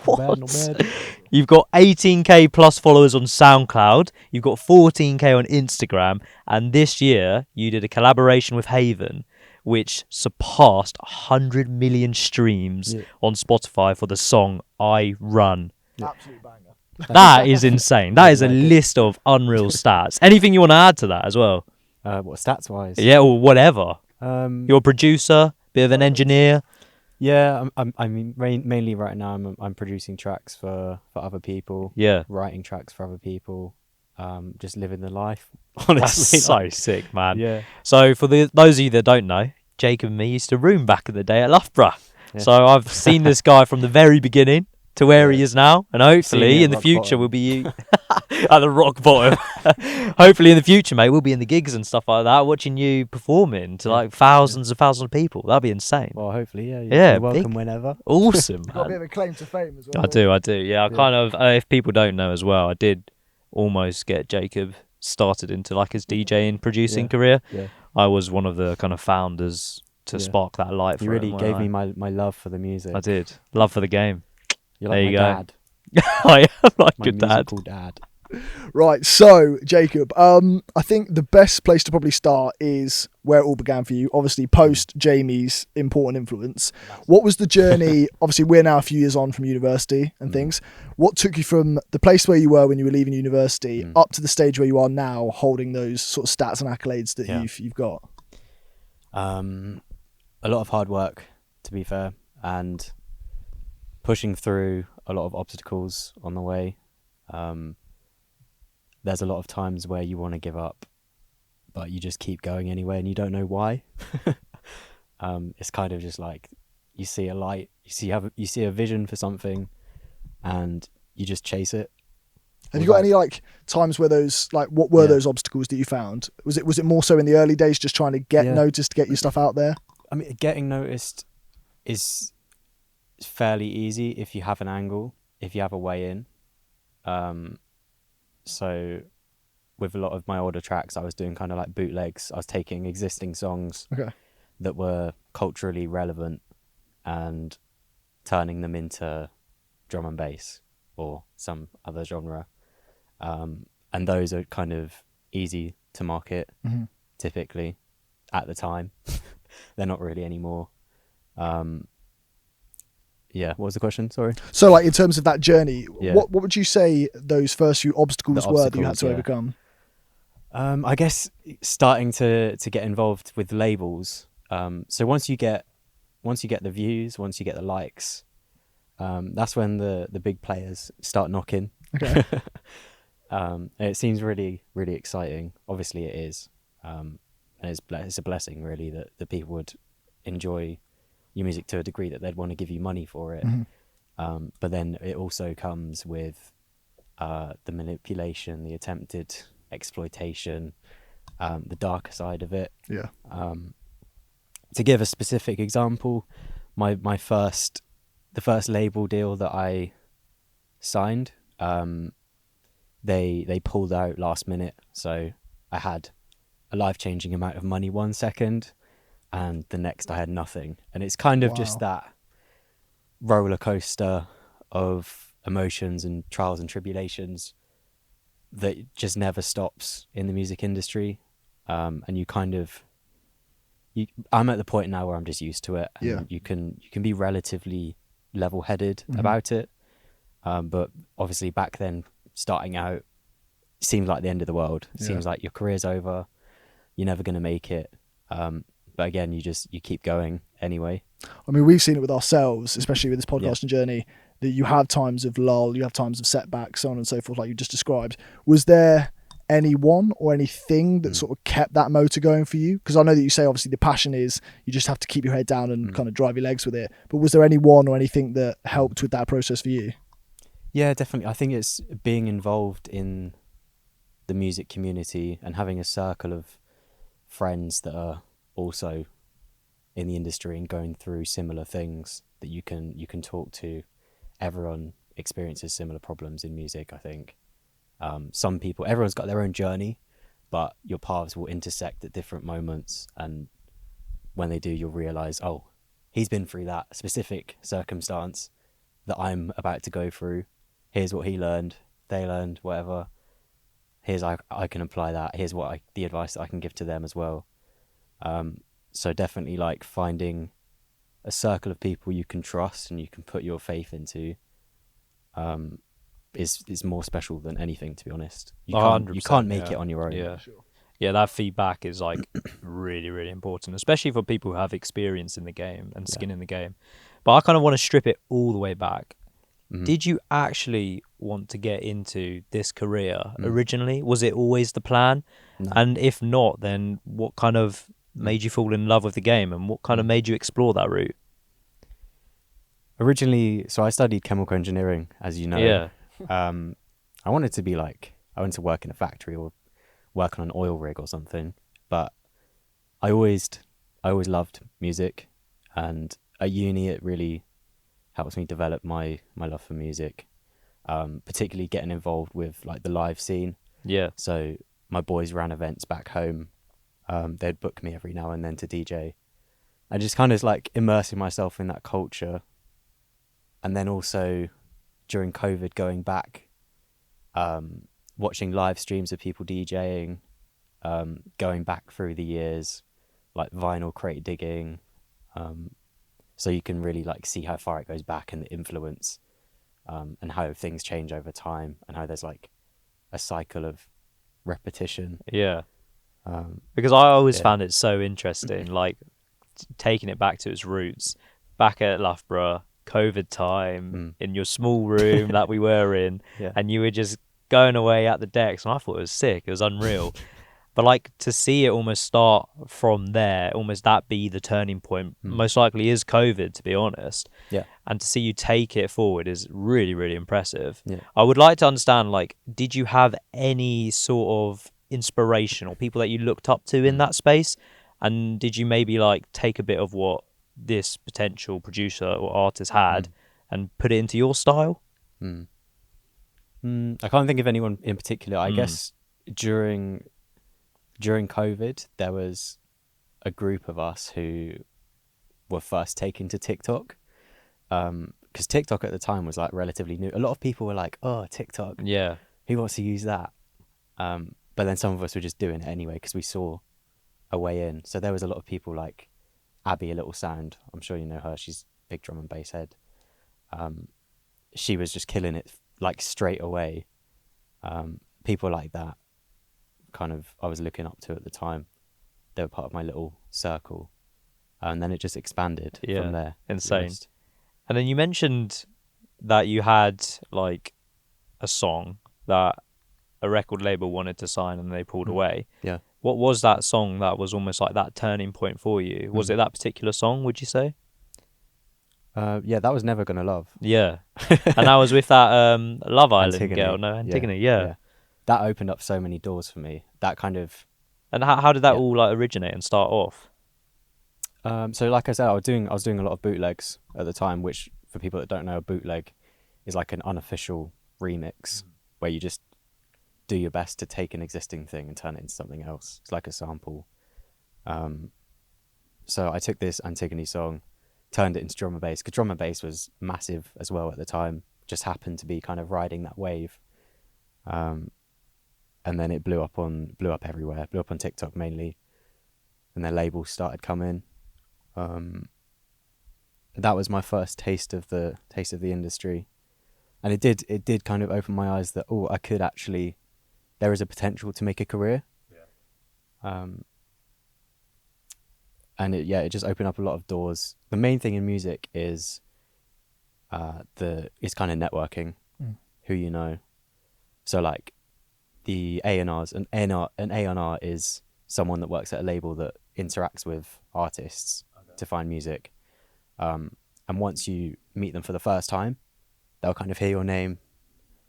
What?
Not bad.
You've got 18k plus followers on SoundCloud. You've got 14k on Instagram. And this year, you did a collaboration with Haven, which surpassed 100 million streams on Spotify for the song I Run.
Absolute banger.
That is insane. That is a list of unreal stats. Anything you want to add to that as well?
What, stats wise?
Yeah, or whatever.
You're
You're a producer, bit of an engineer.
Yeah, I mean, mainly right now I'm producing tracks for other people.
Yeah.
Writing tracks for other people. Just living the life.
That's
Honestly,
so sick, man.
Yeah.
So for those of you that don't know, Jacob and me used to room back in the day at Loughborough.
Yeah.
So I've seen this guy from the very beginning to where he is now, and
Seen
hopefully
it
in the
rock
future
bottom.
we'll be you at the rock bottom. Hopefully in the future, mate, we'll be in the gigs and stuff like that, watching you performing to like thousands and thousands of people. That'd be insane.
Well, hopefully, yeah.
Yeah,
You're welcome
big-
whenever.
Awesome,
Got a bit
man.
of a claim to fame as well.
I do. Yeah, I kind of. If people don't know as well, I did almost get Jacob started into like his DJing producing
Yeah.
career.
Yeah.
I was one of the kind of founders to
Yeah.
spark that light.
You
for
really
him,
gave
weren't
me my love for the music.
I did. Love for the game.
You're
there
like
you
my
go.
dad.
I am like
My
your dad.
musical dad.
Right, so Jacob, I think the best place to probably start is where it all began for you. Obviously, post Jamie's important influence. What was the journey? Obviously, we're now a few years on from university and things. What took you from the place where you were when you were leaving university up to the stage where you are now, holding those sort of stats and accolades that
Yeah.
you've got?
A lot of hard work, to be fair, and pushing through a lot of obstacles on the way. There's a lot of times where you want to give up, but you just keep going anyway, and you don't know why. It's kind of just like you see a light, you see a vision for something, and you just chase it.
Have you got any like times where those like what were those obstacles that you found? Was it more so in the early days, just trying to get noticed, to get your stuff out there?
I mean, getting noticed is fairly easy if you have an angle, if you have a way in. So with a lot of my older tracks, I was doing kind of like bootlegs. I was taking existing songs that were culturally relevant and turning them into drum and bass or some other genre. And those are kind of easy to market, typically, at the time. They're not really anymore. Yeah, what was the question? Sorry.
So, like in terms of that journey,
Yeah.
what would you say those first few obstacles
The
were that you had
obstacles,
to
yeah.
overcome?
I guess starting to get involved with labels. So once you get the views, once you get the likes, that's when the big players start knocking.
Okay.
And it seems really, really exciting. Obviously, it is, and it's a blessing really that people would enjoy your music to a degree that they'd want to give you money for it. But then it also comes with the manipulation, the attempted exploitation, the darker side of it.
Yeah.
to give a specific example, the first label deal that I signed, they pulled out last minute, so I had a life-changing amount of money 1 second, and the next I had nothing. And it's kind of just that roller coaster of emotions and trials and tribulations that just never stops in the music industry. And I'm at the point now where I'm just used to it, and you can be relatively level-headed about it. But obviously back then, starting out, it seemed like the end of the world. It seems like your career's over, you're never going to make it. But again, you keep going anyway.
I mean, we've seen it with ourselves, especially with this podcasting journey, that you have times of lull, you have times of setbacks, so on and so forth, like you just described. Was there anyone or anything that sort of kept that motor going for you? Because I know that you say obviously the passion is you just have to keep your head down and kind of drive your legs with it. But was there anyone or anything that helped with that process for you?
Yeah, definitely. I think it's being involved in the music community and having a circle of friends that are also in the industry and going through similar things that you can talk to. Everyone experiences similar problems in music, I think. Everyone's got their own journey, but your paths will intersect at different moments, and when they do, you'll realize, oh, he's been through that specific circumstance that I'm about to go through. Here's what he learned, they learned, whatever. Here's I can apply that. Here's the advice that I can give to them as well. So definitely like finding a circle of people you can trust and you can put your faith into is more special than anything, to be honest. You can't make it on your own.
Yeah. Sure. Yeah, that feedback is like really, really important, especially for people who have experience in the game and skin in the game. But I kind of want to strip it all the way back. Did you actually want to get into this career originally? Was it always the plan? No. And if not, then what kind of made you fall in love with the game, and what kind of made you explore that route?
Originally, so I studied chemical engineering, as you know.
Yeah.
I wanted to work in a factory or work on an oil rig or something, but I always loved music, and at uni it really helps me develop my love for music, particularly getting involved with like the live scene. Yeah. So my boys ran events back home. They'd book me every now and then to DJ. I just kind of like immersing myself in that culture. And then also during COVID, going back, watching live streams of people DJing, going back through the years, like vinyl crate digging, so you can really like see how far it goes back and the influence, and how things change over time, and how there's like a cycle of repetition.
Yeah. Because I always found it so interesting, like taking it back to its roots, back at Loughborough, COVID time, in your small room that we were in, and you were just going away at the decks, and I thought it was sick, it was unreal. But like to see it almost start from there, almost that be the turning point, most likely is COVID, to be honest. Yeah. And to see you take it forward is really, really impressive. Yeah. I would like to understand, like, did you have any sort of inspiration or people that you looked up to in that space? And did you maybe like take a bit of what this potential producer or artist had and put it into your style?
I can't think of anyone in particular. I guess during COVID, there was a group of us who were first taken to TikTok, because TikTok at the time was like relatively new. A lot of people were like, "Oh, TikTok, yeah, who wants to use that?" But then some of us were just doing it anyway because we saw a way in. So there was a lot of people like Abby, a Little Sound. I'm sure you know her. She's big drum and bass head. She was just killing it like straight away. People like that kind of I was looking up to at the time. They were part of my little circle, and then it just expanded from there.
Insane. And then you mentioned that you had like a song that a record label wanted to sign and they pulled away. Yeah. What was that song that was almost like that turning point for you? Was it that particular song, would you say?
Yeah, that was Never Gonna Love.
Yeah. And that was with that Love Island
Antigone.
girl, no? Antigone, yeah.
That opened up so many doors for me. That kind of...
And how did that all like originate and start off?
So like I said, I was doing a lot of bootlegs at the time, which for people that don't know, a bootleg is like an unofficial remix where you just do your best to take an existing thing and turn it into something else. It's like a sample. So I took this Antigone song, turned it into drum and bass, because drum and bass was massive as well at the time. Just happened to be kind of riding that wave. And then it blew up everywhere, blew up on TikTok mainly. And then labels started coming. That was my first taste of the industry. And it did kind of open my eyes that, I could actually, there is a potential to make a career. Yeah. And it just opened up a lot of doors. The main thing in music is kind of networking, who you know. So like the A&Rs, an A&R is someone that works at a label that interacts with artists to find music. And once you meet them for the first time, they'll kind of hear your name.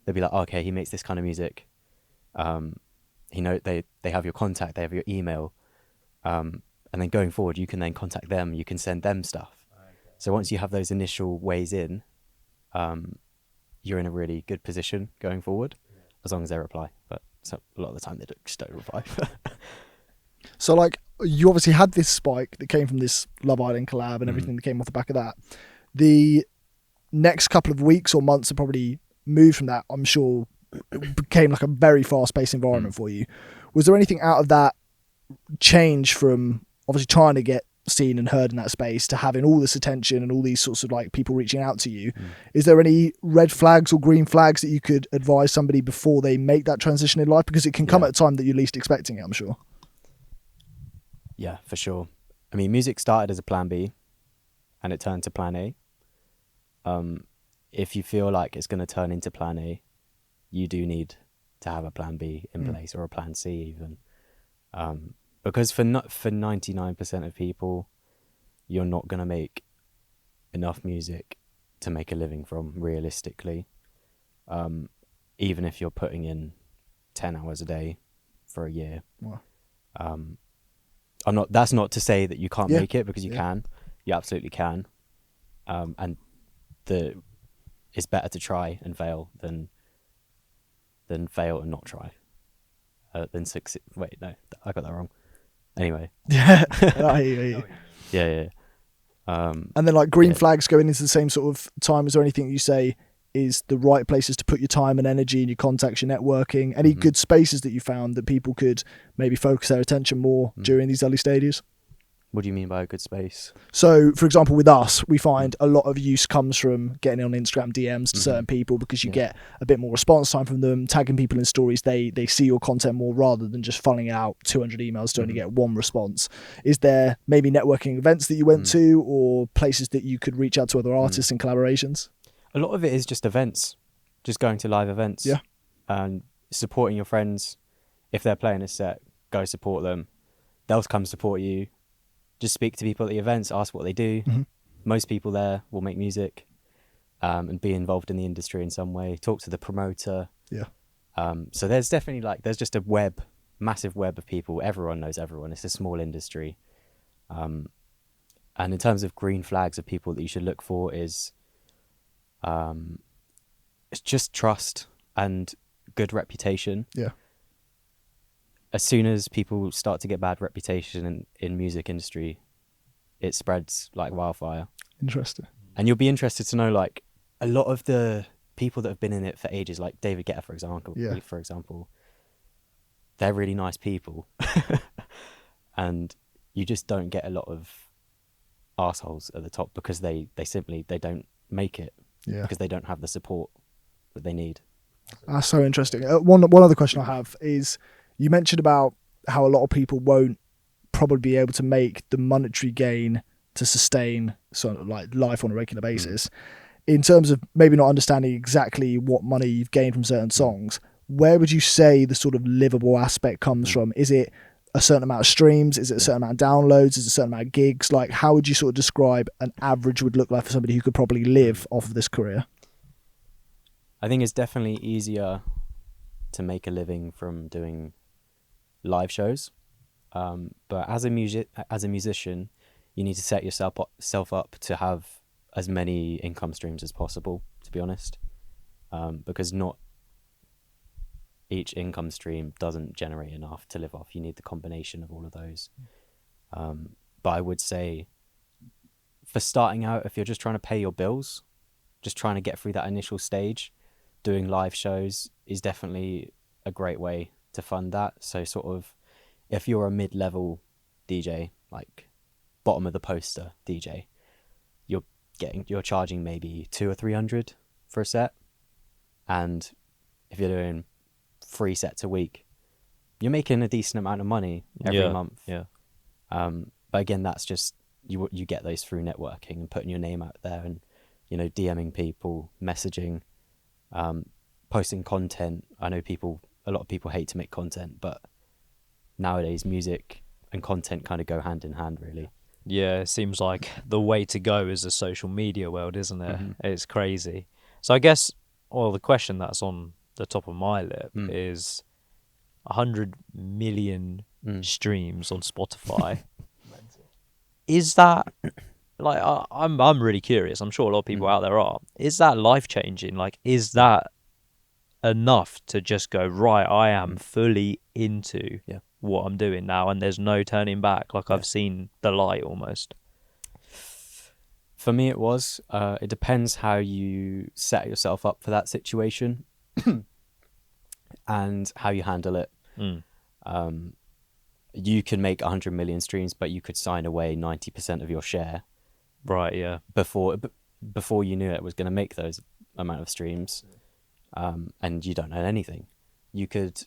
They'll be like, okay, he makes this kind of music. They have your contact, they have your email. And then going forward, you can then contact them, you can send them stuff. Okay. So once you have those initial ways in, you're in a really good position going forward, as long as they reply. But so a lot of the time they just don't reply.
So like, you obviously had this spike that came from this Love Island collab and everything that came off the back of that. The next couple of weeks or months have probably moved from that. I'm sure it became like a very fast-paced environment for you. Was there anything out of that change from obviously trying to get seen and heard in that space to having all this attention and all these sorts of like people reaching out to you? Is there any red flags or green flags that you could advise somebody before they make that transition in life? Because it can come at a time that you're least expecting it, I'm sure.
Yeah, for sure. I mean, music started as a plan B and it turned to plan A. If you feel like it's going to turn into plan A, you do need to have a plan B in place, or a plan C even. Because for 99% of people, you're not going to make enough music to make a living from, realistically. Even if you're putting in 10 hours a day for a year.
Wow.
That's not to say that you can't make it, because you can. You absolutely can. And it's better to try and fail than fail and not try. Than succeed. Wait, no, I got that wrong. Anyway.
Yeah, I hear you.
Yeah.
And then like green flags going into the same sort of time. Is there anything you say is the right places to put your time and energy and your contacts, your networking? Any good spaces that you found that people could maybe focus their attention more during these early stages?
What do you mean by a good space?
So, for example, with us, we find a lot of use comes from getting on Instagram DMs to certain people, because you get a bit more response time from them, tagging people in stories. They see your content more rather than just funneling out 200 emails to only get one response. Is there maybe networking events that you went to, or places that you could reach out to other artists and collaborations?
A lot of it is just events, just going to live events. Yeah. And supporting your friends. If they're playing a set, go support them. They'll come support you. Just speak to people at the events, ask what they do. Most people there will make music, and be involved in the industry in some way. Talk to the promoter. Yeah. So there's definitely there's just a massive web of people. Everyone knows everyone. It's a small industry. And in terms of green flags of people that you should look for is, it's just trust and good reputation. Yeah. As soon as people start to get bad reputation in music industry, it spreads like wildfire.
Interesting.
And you'll be interested to know, like, a lot of the people that have been in it for ages, like David Guetta, for example, they're really nice people. And you just don't get a lot of arseholes at the top, because they simply don't make it, because they don't have the support that they need.
That's so interesting. One other question I have is, you mentioned about how a lot of people won't probably be able to make the monetary gain to sustain sort of like life on a regular basis. In terms of maybe not understanding exactly what money you've gained from certain songs, where would you say the sort of livable aspect comes from? Is it a certain amount of streams? Is it a certain amount of downloads? Is it a certain amount of gigs? Like, how would you sort of describe an average would look like for somebody who could probably live off of this career?
I think it's definitely easier to make a living from doing live shows, but as a musician, you need to set yourself up to have as many income streams as possible, to be honest, because not each income stream doesn't generate enough to live off. You need the combination of all of those. But I would say for starting out, if you're just trying to pay your bills, just trying to get through that initial stage, doing live shows is definitely a great way to fund that. So sort of, if you're a mid-level DJ, like bottom of the poster DJ, you're charging maybe 200 or 300 for a set, and if you're doing 3 sets a week, you're making a decent amount of money every month.
Yeah.
But again, that's just you get those through networking and putting your name out there, and DMing people, messaging, posting content. I know a lot of people hate to make content, but nowadays music and content kind of go hand in hand, really.
Yeah, it seems like the way to go is the social media world, isn't it? It's crazy. So I guess, the question that's on the top of my lip is 100 million streams on Spotify. Is that, like, I'm really curious. I'm sure a lot of people out there are. Is that life-changing? Like, is that enough to just go, right, I am fully into what I'm doing now, and there's no turning back? Like, I've seen the light almost.
For me, it was. It depends how you set yourself up for that situation and how you handle it. You can make 100 million streams, but you could sign away 90% of your share.
Right, yeah.
Before you knew it was going to make those amount of streams, and you don't know anything. You could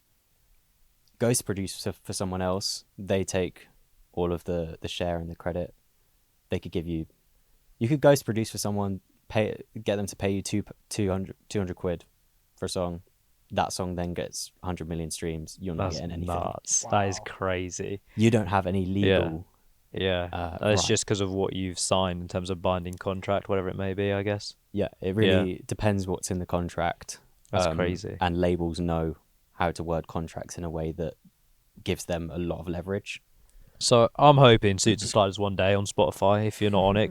ghost produce for someone else. They take all of the share and the credit. They could give you. You could ghost produce for someone, get them to pay you 200 quid for a song. That song then gets 100 million streams. You're not getting anything.
Nuts. Wow. That is crazy.
You don't have any legal.
Yeah. That's just because of what you've signed in terms of binding contract, whatever it may be, I guess.
Yeah, it really depends what's in the contract.
That's crazy.
And labels know how to word contracts in a way that gives them a lot of leverage. So
I'm hoping Suits and Sliders one day on Spotify. If you're not on it,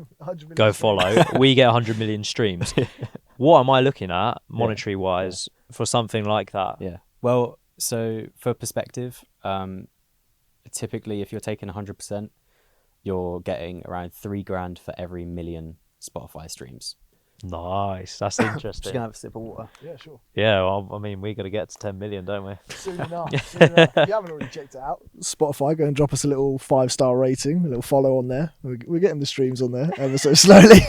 go follow. We get 100 million streams. What am I looking at, monetary-wise, for something like that?
Yeah. Well, so for perspective, typically if you're taking 100%, you're getting around $3,000 for every million Spotify streams.
Nice. That's interesting.
Just gonna have a sip of water.
Yeah, sure.
Yeah, well, I mean, we got to get to 10 million, don't we?
Soon enough. If you haven't already checked it out, Spotify, go and drop us a little 5-star rating, a little follow on there. We're getting the streams on there ever so slowly.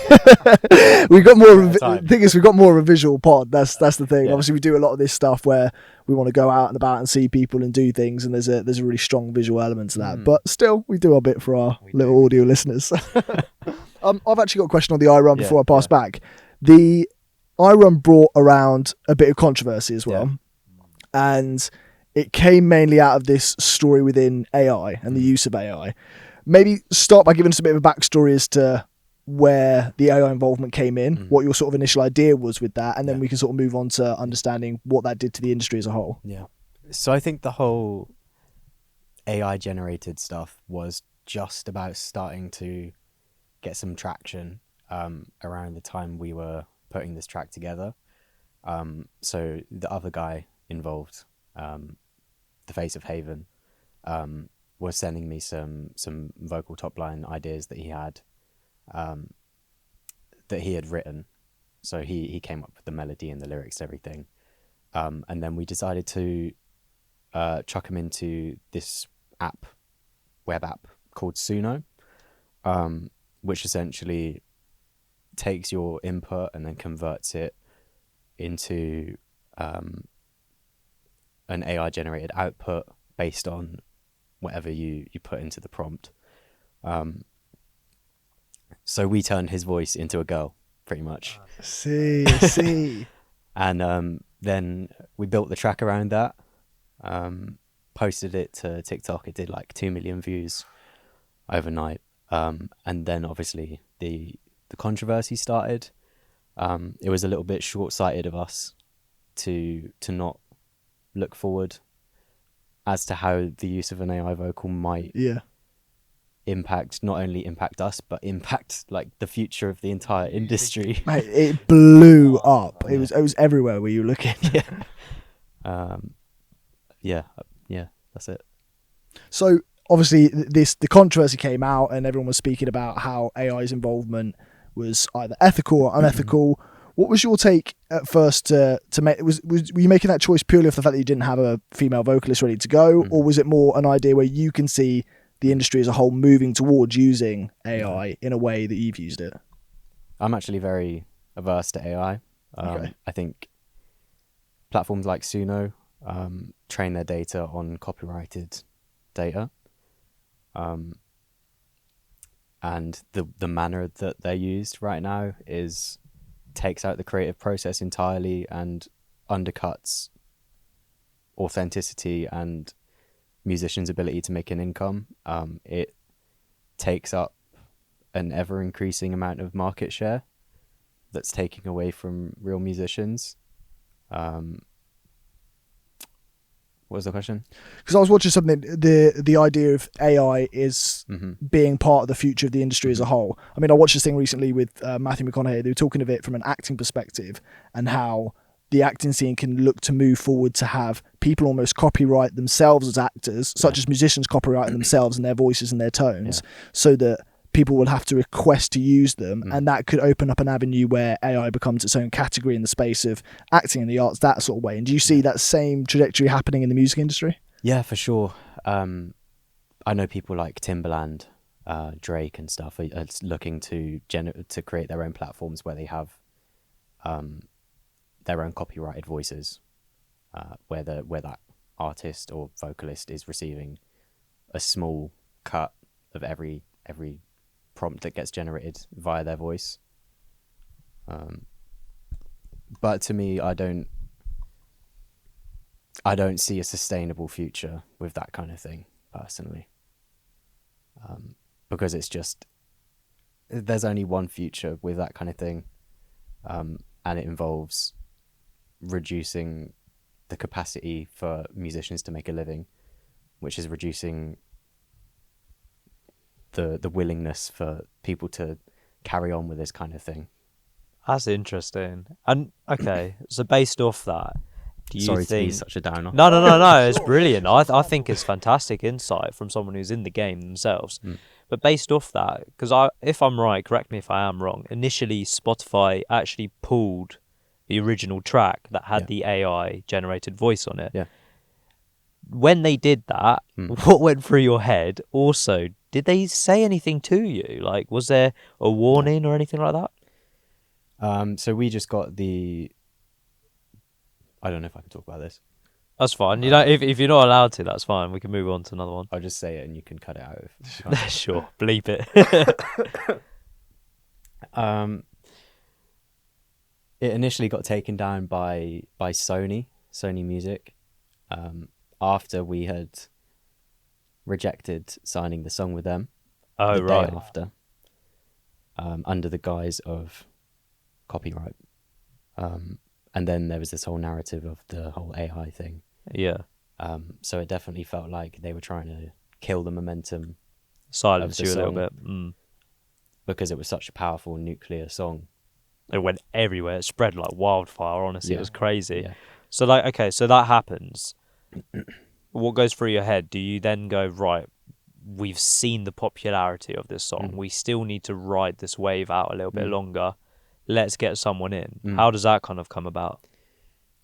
We've got more. The thing is, we've got more of a visual pod. That's the thing. Yeah. Obviously, we do a lot of this stuff where we want to go out and about and see people and do things, and there's a really strong visual element to that. But still, we do our bit for our little audio listeners. I've actually got a question on the iRun before I pass back. The iRun brought around a bit of controversy as well, and it came mainly out of this story within AI and the use of AI. Maybe start by giving us a bit of a backstory as to where the AI involvement came in, what your sort of initial idea was with that, and then we can sort of move on to understanding what that did to the industry as a whole.
Yeah. So I think the whole AI generated stuff was just about starting to get some traction around the time we were putting this track together. So the other guy involved, the face of Haven, was sending me some vocal top line ideas that he had written. So he came up with the melody and the lyrics and everything. And then we decided to chuck him into this web app called Suno, which essentially takes your input and then converts it into an AI generated output based on whatever you put into the prompt. So we turned his voice into a girl, pretty much.
See.
And then we built the track around that, posted it to TikTok. It did like 2 million views overnight. And then obviously the controversy started. It was a little bit short-sighted of us to not look forward as to how the use of an AI vocal might not only impact us, but impact like the future of the entire industry.
Mate, it blew up. It was everywhere where you were looking.
Yeah, that's it.
So obviously the controversy came out and everyone was speaking about how AI's involvement was either ethical or unethical. What was your take at first to make? Were you making that choice purely off the fact that you didn't have a female vocalist ready to go, or was it more an idea where you can see the industry as a whole moving towards using AI in a way that you've used it?
I'm actually very averse to AI.
Okay.
I think platforms like Suno train their data on copyrighted data, and the manner that they're used right now takes out the creative process entirely and undercuts authenticity and musicians' ability to make an income. It takes up an ever-increasing amount of market share that's taking away from real musicians. What was the question?
Because I was watching something, the idea of AI is being part of the future of the industry as a whole. I mean, I watched this thing recently with Matthew McConaughey. They were talking of it from an acting perspective and how the acting scene can look to move forward to have people almost copyright themselves as actors, such as musicians copyrighting themselves and their voices and their tones, so that people will have to request to use them, and that could open up an avenue where AI becomes its own category in the space of acting and the arts, that sort of way. And do you see that same trajectory happening in the music industry?
Yeah, for sure. I know people like Timbaland, Drake and stuff are looking to create their own platforms where they have their own copyrighted voices, where that artist or vocalist is receiving a small cut of every prompt that gets generated via their voice. But to me, I don't see a sustainable future with that kind of thing personally, because there's only one future with that kind of thing, and it involves reducing the capacity for musicians to make a living, which is reducing the willingness for people to carry on with this kind of thing.
That's interesting. And okay, so based off that, do you
Sorry
think...
to be such a downer.
No, it's brilliant. I think it's fantastic insight from someone who's in the game themselves. But based off that, because if I'm right, correct me if I am wrong, initially Spotify actually pulled the original track that had the AI generated voice on it.
Yeah.
When they did that, what went through your head? Also, did they say anything to you? Like, was there a warning or anything like that?
So we just got I don't know if I can talk about this.
That's fine. You know, if you're not allowed to, that's fine. We can move on to another one.
I'll just say it and you can cut it out. If you can't.
Sure, bleep it.
It initially got taken down by Sony Music, after we had rejected signing the song with them.
Oh,
the
right.
day after, under the guise of copyright. And then there was this whole narrative of the whole AI thing.
Yeah.
So it definitely felt like they were trying to kill the momentum,
Silence
of the
you a little
song.
bit.
Because it was such a powerful nuclear song.
It went everywhere. It spread like wildfire, honestly. It was crazy.
Yeah.
So, like, okay, so that happens. What goes through your head? Do you then go, right, we've seen the popularity of this song. We still need to ride this wave out a little bit longer. Let's get someone in. How does that kind of come about?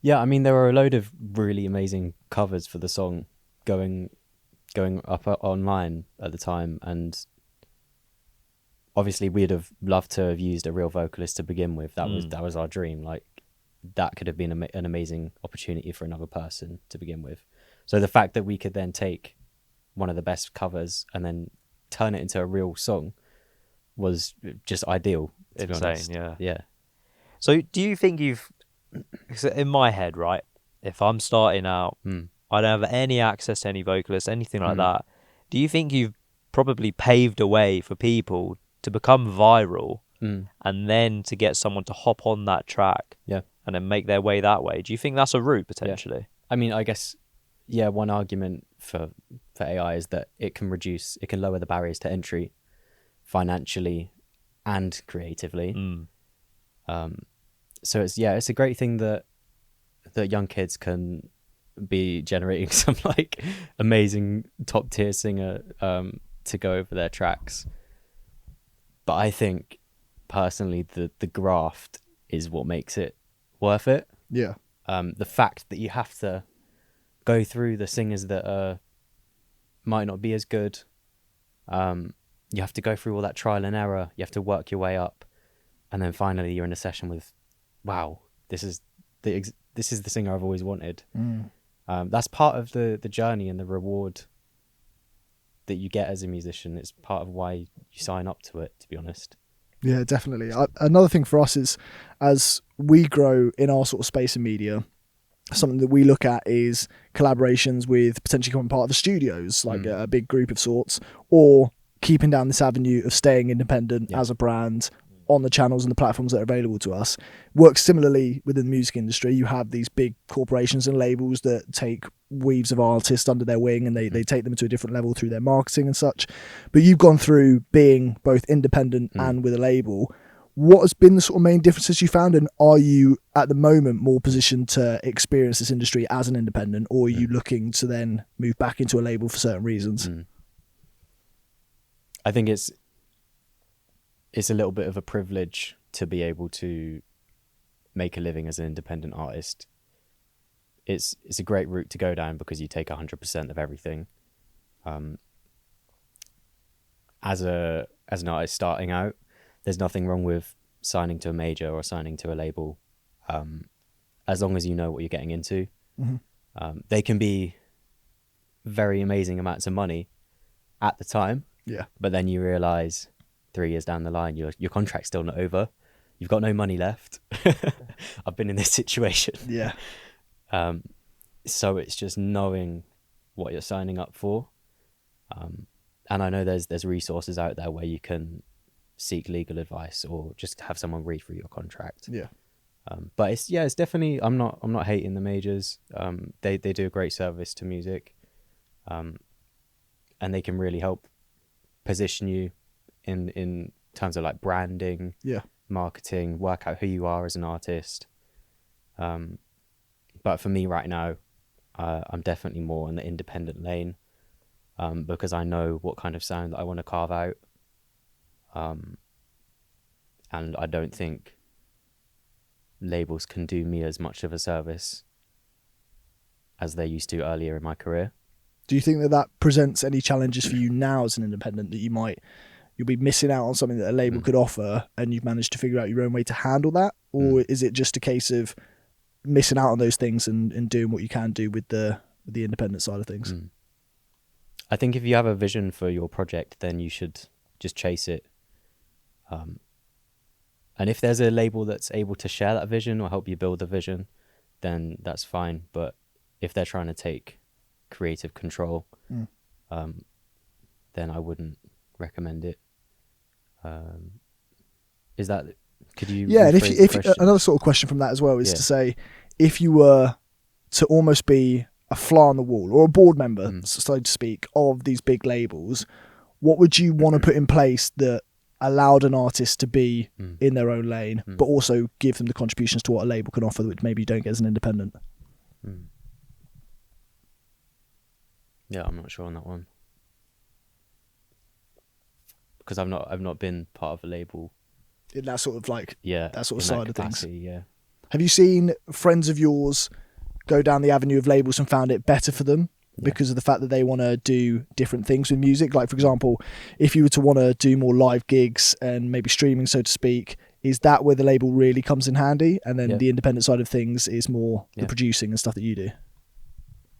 Yeah, I mean, there were a load of really amazing covers for the song going up online at the time, and obviously we'd have loved to have used a real vocalist to begin with. That was our dream. Like, that could have been an amazing opportunity for another person to begin with. So the fact that we could then take one of the best covers and then turn it into a real song was just ideal. To be honest. Yeah.
So do you think in my head, right, if I'm starting out, I don't have any access to any vocalists, anything like that, do you think you've probably paved a way for people to become viral and then to get someone to hop on that track and then make their way that way? Do you think that's a route potentially?
I mean, I guess, one argument for AI is that it can lower the barriers to entry financially and creatively. So it's a great thing that young kids can be generating some like amazing top tier singer to go over their tracks. But I think personally the graft is what makes it worth it.
Yeah.
The fact that you have to go through the singers that might not be as good. You have to go through all that trial and error. You have to work your way up, and then finally you're in a session with, wow, this is the singer I've always wanted. That's part of the journey and the reward that you get as a musician. It's part of why you sign up to it, to be honest.
Yeah, definitely. Another thing for us is, as we grow in our sort of space and media, something that we look at is collaborations with potentially becoming part of the studios, like a big group of sorts, or keeping down this avenue of staying independent as a brand on the channels and the platforms that are available to us. Works similarly within the music industry. You have these big corporations and labels that take weaves of artists under their wing, and they take them to a different level through their marketing and such. But you've gone through being both independent and with a label. What has been the sort of main differences you found, and are you at the moment more positioned to experience this industry as an independent, or are you looking to then move back into a label for certain reasons?
I think it's a little bit of a privilege to be able to make a living as an independent artist. It's a great route to go down because you take 100% of everything. As an artist starting out, there's nothing wrong with signing to a major or signing to a label, as long as you know what you're getting into. They can be very amazing amounts of money at the time, but then you realise 3 years down the line, your contract's still not over. You've got no money left. I've been in this situation. So it's just knowing what you're signing up for. And I know there's resources out there where you can seek legal advice or just have someone read through your contract. But it's definitely, I'm not hating the majors. They do a great service to music. And they can really help position you in terms of like branding, marketing, work out who you are as an artist. But for me right now, I'm definitely more in the independent lane, because I know what kind of sound that I want to carve out. And I don't think labels can do me as much of a service as they used to earlier in my career.
Do you think that presents any challenges for you now as an independent, that you'll be missing out on something that a label could offer, and you've managed to figure out your own way to handle that? Or is it just a case of missing out on those things and doing what you can do with the independent side of things?
I think if you have a vision for your project, then you should just chase it. And if there's a label that's able to share that vision or help you build the vision, then that's fine. But if they're trying to take creative control, then I wouldn't recommend it. Could you?
Yeah, and if another sort of question from that as well is to say, if you were to almost be a fly on the wall or a board member, so to speak, of these big labels, what would you want to put in place that allowed an artist to be in their own lane, but also give them the contributions to what a label can offer, which maybe you don't get as an independent?
Yeah, I'm not sure on that one, because I've not been part of a label
In that sort of like that sort of side of things.
Yeah.
Have you seen friends of yours go down the avenue of labels and found it better for them because of the fact that they want to do different things with music? Like, for example, if you were to want to do more live gigs and maybe streaming, so to speak, is that where the label really comes in handy? And then the independent side of things is more the producing and stuff that you do?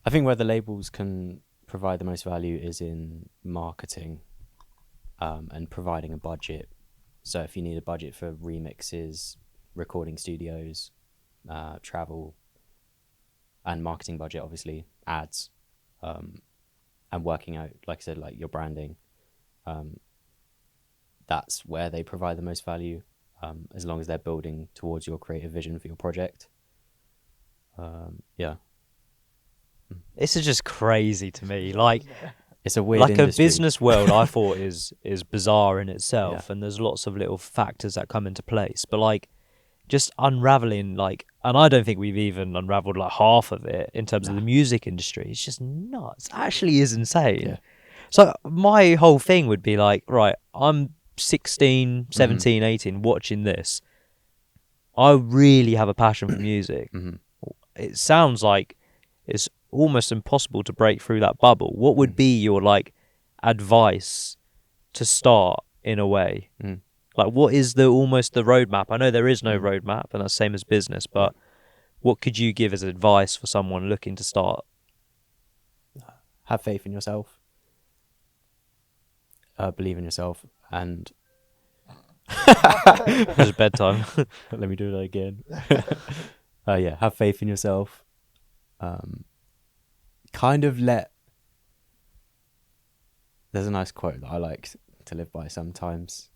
I think where the labels can provide the most value is in marketing, and providing a budget. So if you need a budget for remixes, recording studios, travel, and marketing budget, obviously, ads, and working out, like I said, like your branding, that's where they provide the most value, as long as they're building towards your creative vision for your project.
This is just crazy to me. Like,
It's a weird
like
industry.
a business world, I thought is bizarre in itself, and there's lots of little factors that come into place. But like, just unraveling, like, and I don't think we've even unraveled like half of it in terms of the music industry. It's just nuts. It actually is insane.
Yeah.
So my whole thing would be like, right, I'm 16, 17, 18 watching this. I really have a passion for music. It sounds like it's almost impossible to break through that bubble. What would be your like advice to start in a way? Like, what is almost the roadmap? I know there is no roadmap, and that's same as business, but what could you give as advice for someone looking to start?
Have faith in yourself. Believe in yourself, and
It's bedtime.
let me do that again. Yeah, have faith in yourself. Kind of let. There's a nice quote that I like to live by sometimes.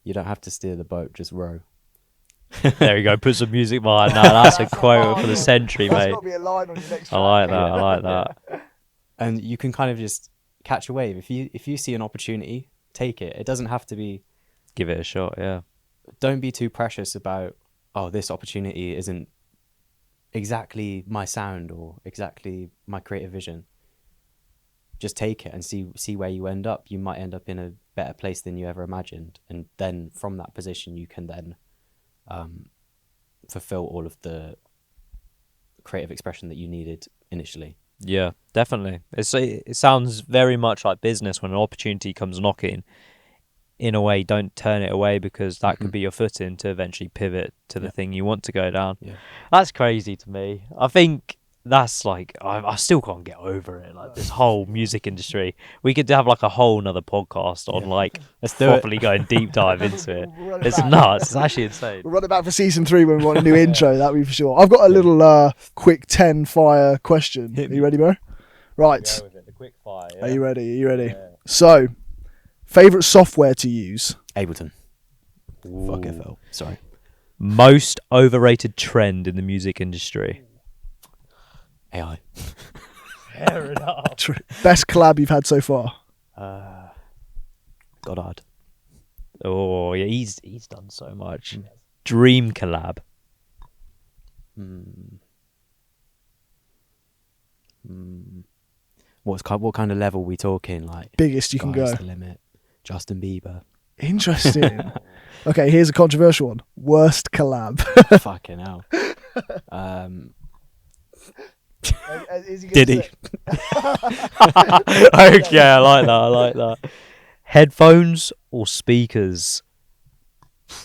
You don't have to steer the boat, just row.
There you go. Put some music behind that. That's a quote for the century,
That's
mate.
got to be a line on your next
I like that. I like that.
And you can kind of just catch a wave. If you see an opportunity, take it. It doesn't have to be.
Give it a shot. Yeah.
Don't be too precious about, oh, this opportunity isn't exactly my sound or exactly my creative vision. Just take it and see where you end up. You might end up in a better place than you ever imagined, and then from that position you can then fulfill all of the creative expression that you needed initially.
Yeah, definitely. It sounds very much like business. When an opportunity comes knocking, in a way, don't turn it away, because that could be your footing to eventually pivot to the thing you want to go down.
Yeah.
That's crazy to me. I think that's like, I still can't get over it. Like, this whole music industry. We could have like a whole nother podcast on like
Let's do it.
properly going deep dive into it.
We'll run it
It's
back.
nuts. It's actually insane.
We'll run it back for season 3 when we want a new intro, that'll be for sure. I've got a little quick 10 fire question. Are you ready, bro? Right.
The quick fire.
Are you ready? Are you ready? So, favourite software to use?
Ableton. Fuck FL. Sorry.
Most overrated trend in the music industry.
AI.
Fair enough.
Best collab you've had so far?
Goddard.
Oh yeah, he's done so much. Dream collab.
What kind of level we talking? Like
Biggest you can go.
Sky's the limit. Justin Bieber.
Interesting. Okay, here's a controversial one. Worst collab.
Fucking hell.
Did he?
Okay, I like that. I like that. Headphones or speakers?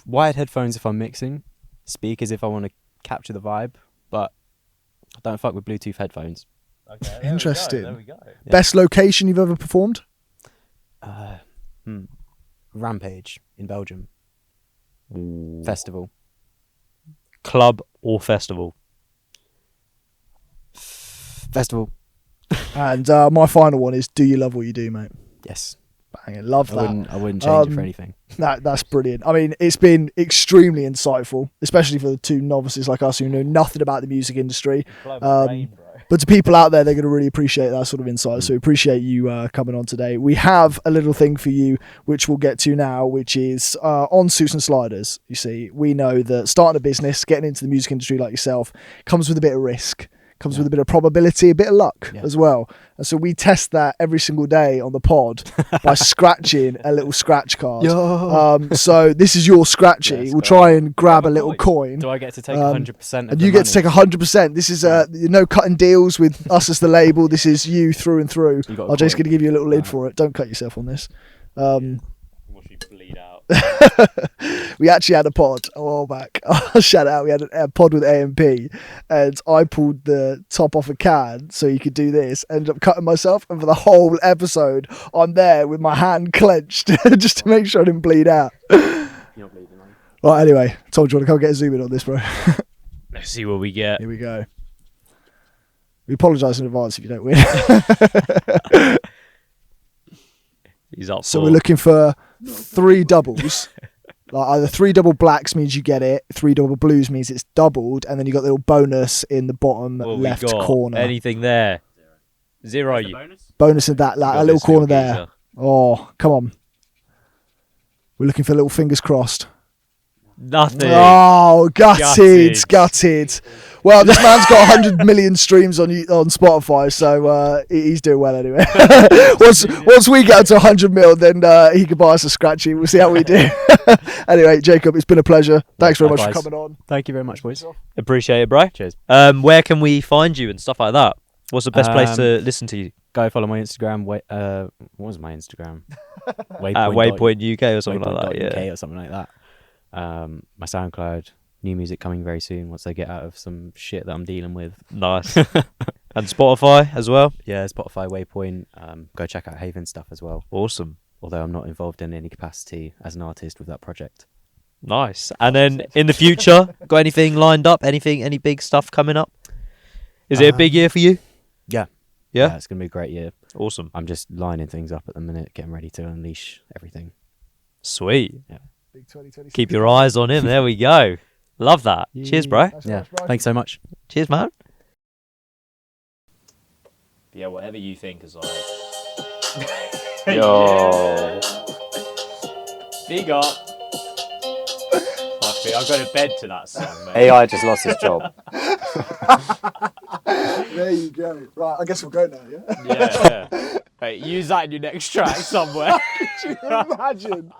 Wired headphones if I'm mixing. Speakers if I want to capture the vibe. But I don't fuck with Bluetooth headphones.
Okay,
Interesting.
There we go.
Best location you've ever performed?
Rampage in Belgium. Festival.
Club or festival?
Festival.
And my final one is, do you love what you do, mate?
Yes.
Bang it. Love that.
I wouldn't change it for anything.
That's brilliant. I mean, it's been extremely insightful, especially for the two novices like us who know nothing about the music industry. But to people out there, they're going to really appreciate that sort of insight. So we appreciate you coming on today. We have a little thing for you, which we'll get to now, which is on Suits and Sliders. You see, we know that starting a business, getting into the music industry like yourself, comes with a bit of risk. Comes with a bit of probability, a bit of luck as well. And so we test that every single day on the pod by scratching a little scratch card. So this is your scratchy. We'll try and grab a little coin.
Do I get to take 100%?
And you get to take 100%. This is no cutting deals with us as the label. This is you through and through. RJ's going to give you a little lid for it. Don't cut yourself on this.
Watch you bleed out.
We actually had a pod a while back. Shout out. We had a pod with AMP, and I pulled the top off a can so you could do this. Ended up cutting myself, and for the whole episode, I'm there with my hand clenched just to make sure I didn't bleed out.
You're not bleeding, are you?
Right, anyway, told you I want to come get a zoom in on this, bro.
Let's see what we get.
Here we go. We apologise in advance if you don't win.
He's up.
So we're looking for 3 doubles. Like either 3 double blacks means you get it, 3 double blues means it's doubled, and then you got the little bonus in the bottom
What
left
we got?
corner.
Anything there? Zero. You
Bonus in that, like
got
a little
this little
corner there.
geezer.
Oh, come on. We're looking for little fingers crossed.
Nothing.
Oh, gutted.
Gutted.
Well, this man's got 100 million streams on Spotify, so he's doing well anyway. once we get to 100 mil, then he can buy us a scratchy. We'll see how we do. Anyway, Jacob, it's been a pleasure. Thanks very much for
Likewise.
coming on.
Thank you very much, boys.
Appreciate it, bro.
Cheers.
Where can we find you and stuff like that? What's the best place to listen to you?
Go follow my Instagram. What was my Instagram?
Waypoint UK or something like that.
UK
Yeah.
or something like that. My SoundCloud. New music coming very soon once I get out of some shit that I'm dealing with.
Nice. And Spotify as well.
Yeah, Spotify, Waypoint. Go check out Haven stuff as well.
Awesome.
Although I'm not involved in any capacity as an artist with that project.
Nice. And then in the future, got anything lined up? Any big stuff coming up? Is it a big year for you?
Yeah.
Yeah?
It's gonna be a great year.
Awesome.
I'm just lining things up at the minute, getting ready to unleash everything.
Sweet.
Big 2026.
Keep your eyes on him. There we go. Love that. Cheers, bro.
Thanks
Yeah.
much, bro.
Thanks so much.
Cheers, man. Yeah, whatever you think is like. Yo. Big up. Fuck me, I'll go to bed to that song, mate.
AI just lost his job.
There you go. Right, I guess we'll go now, yeah?
Yeah. Hey, use that in your next track somewhere.
Could you imagine?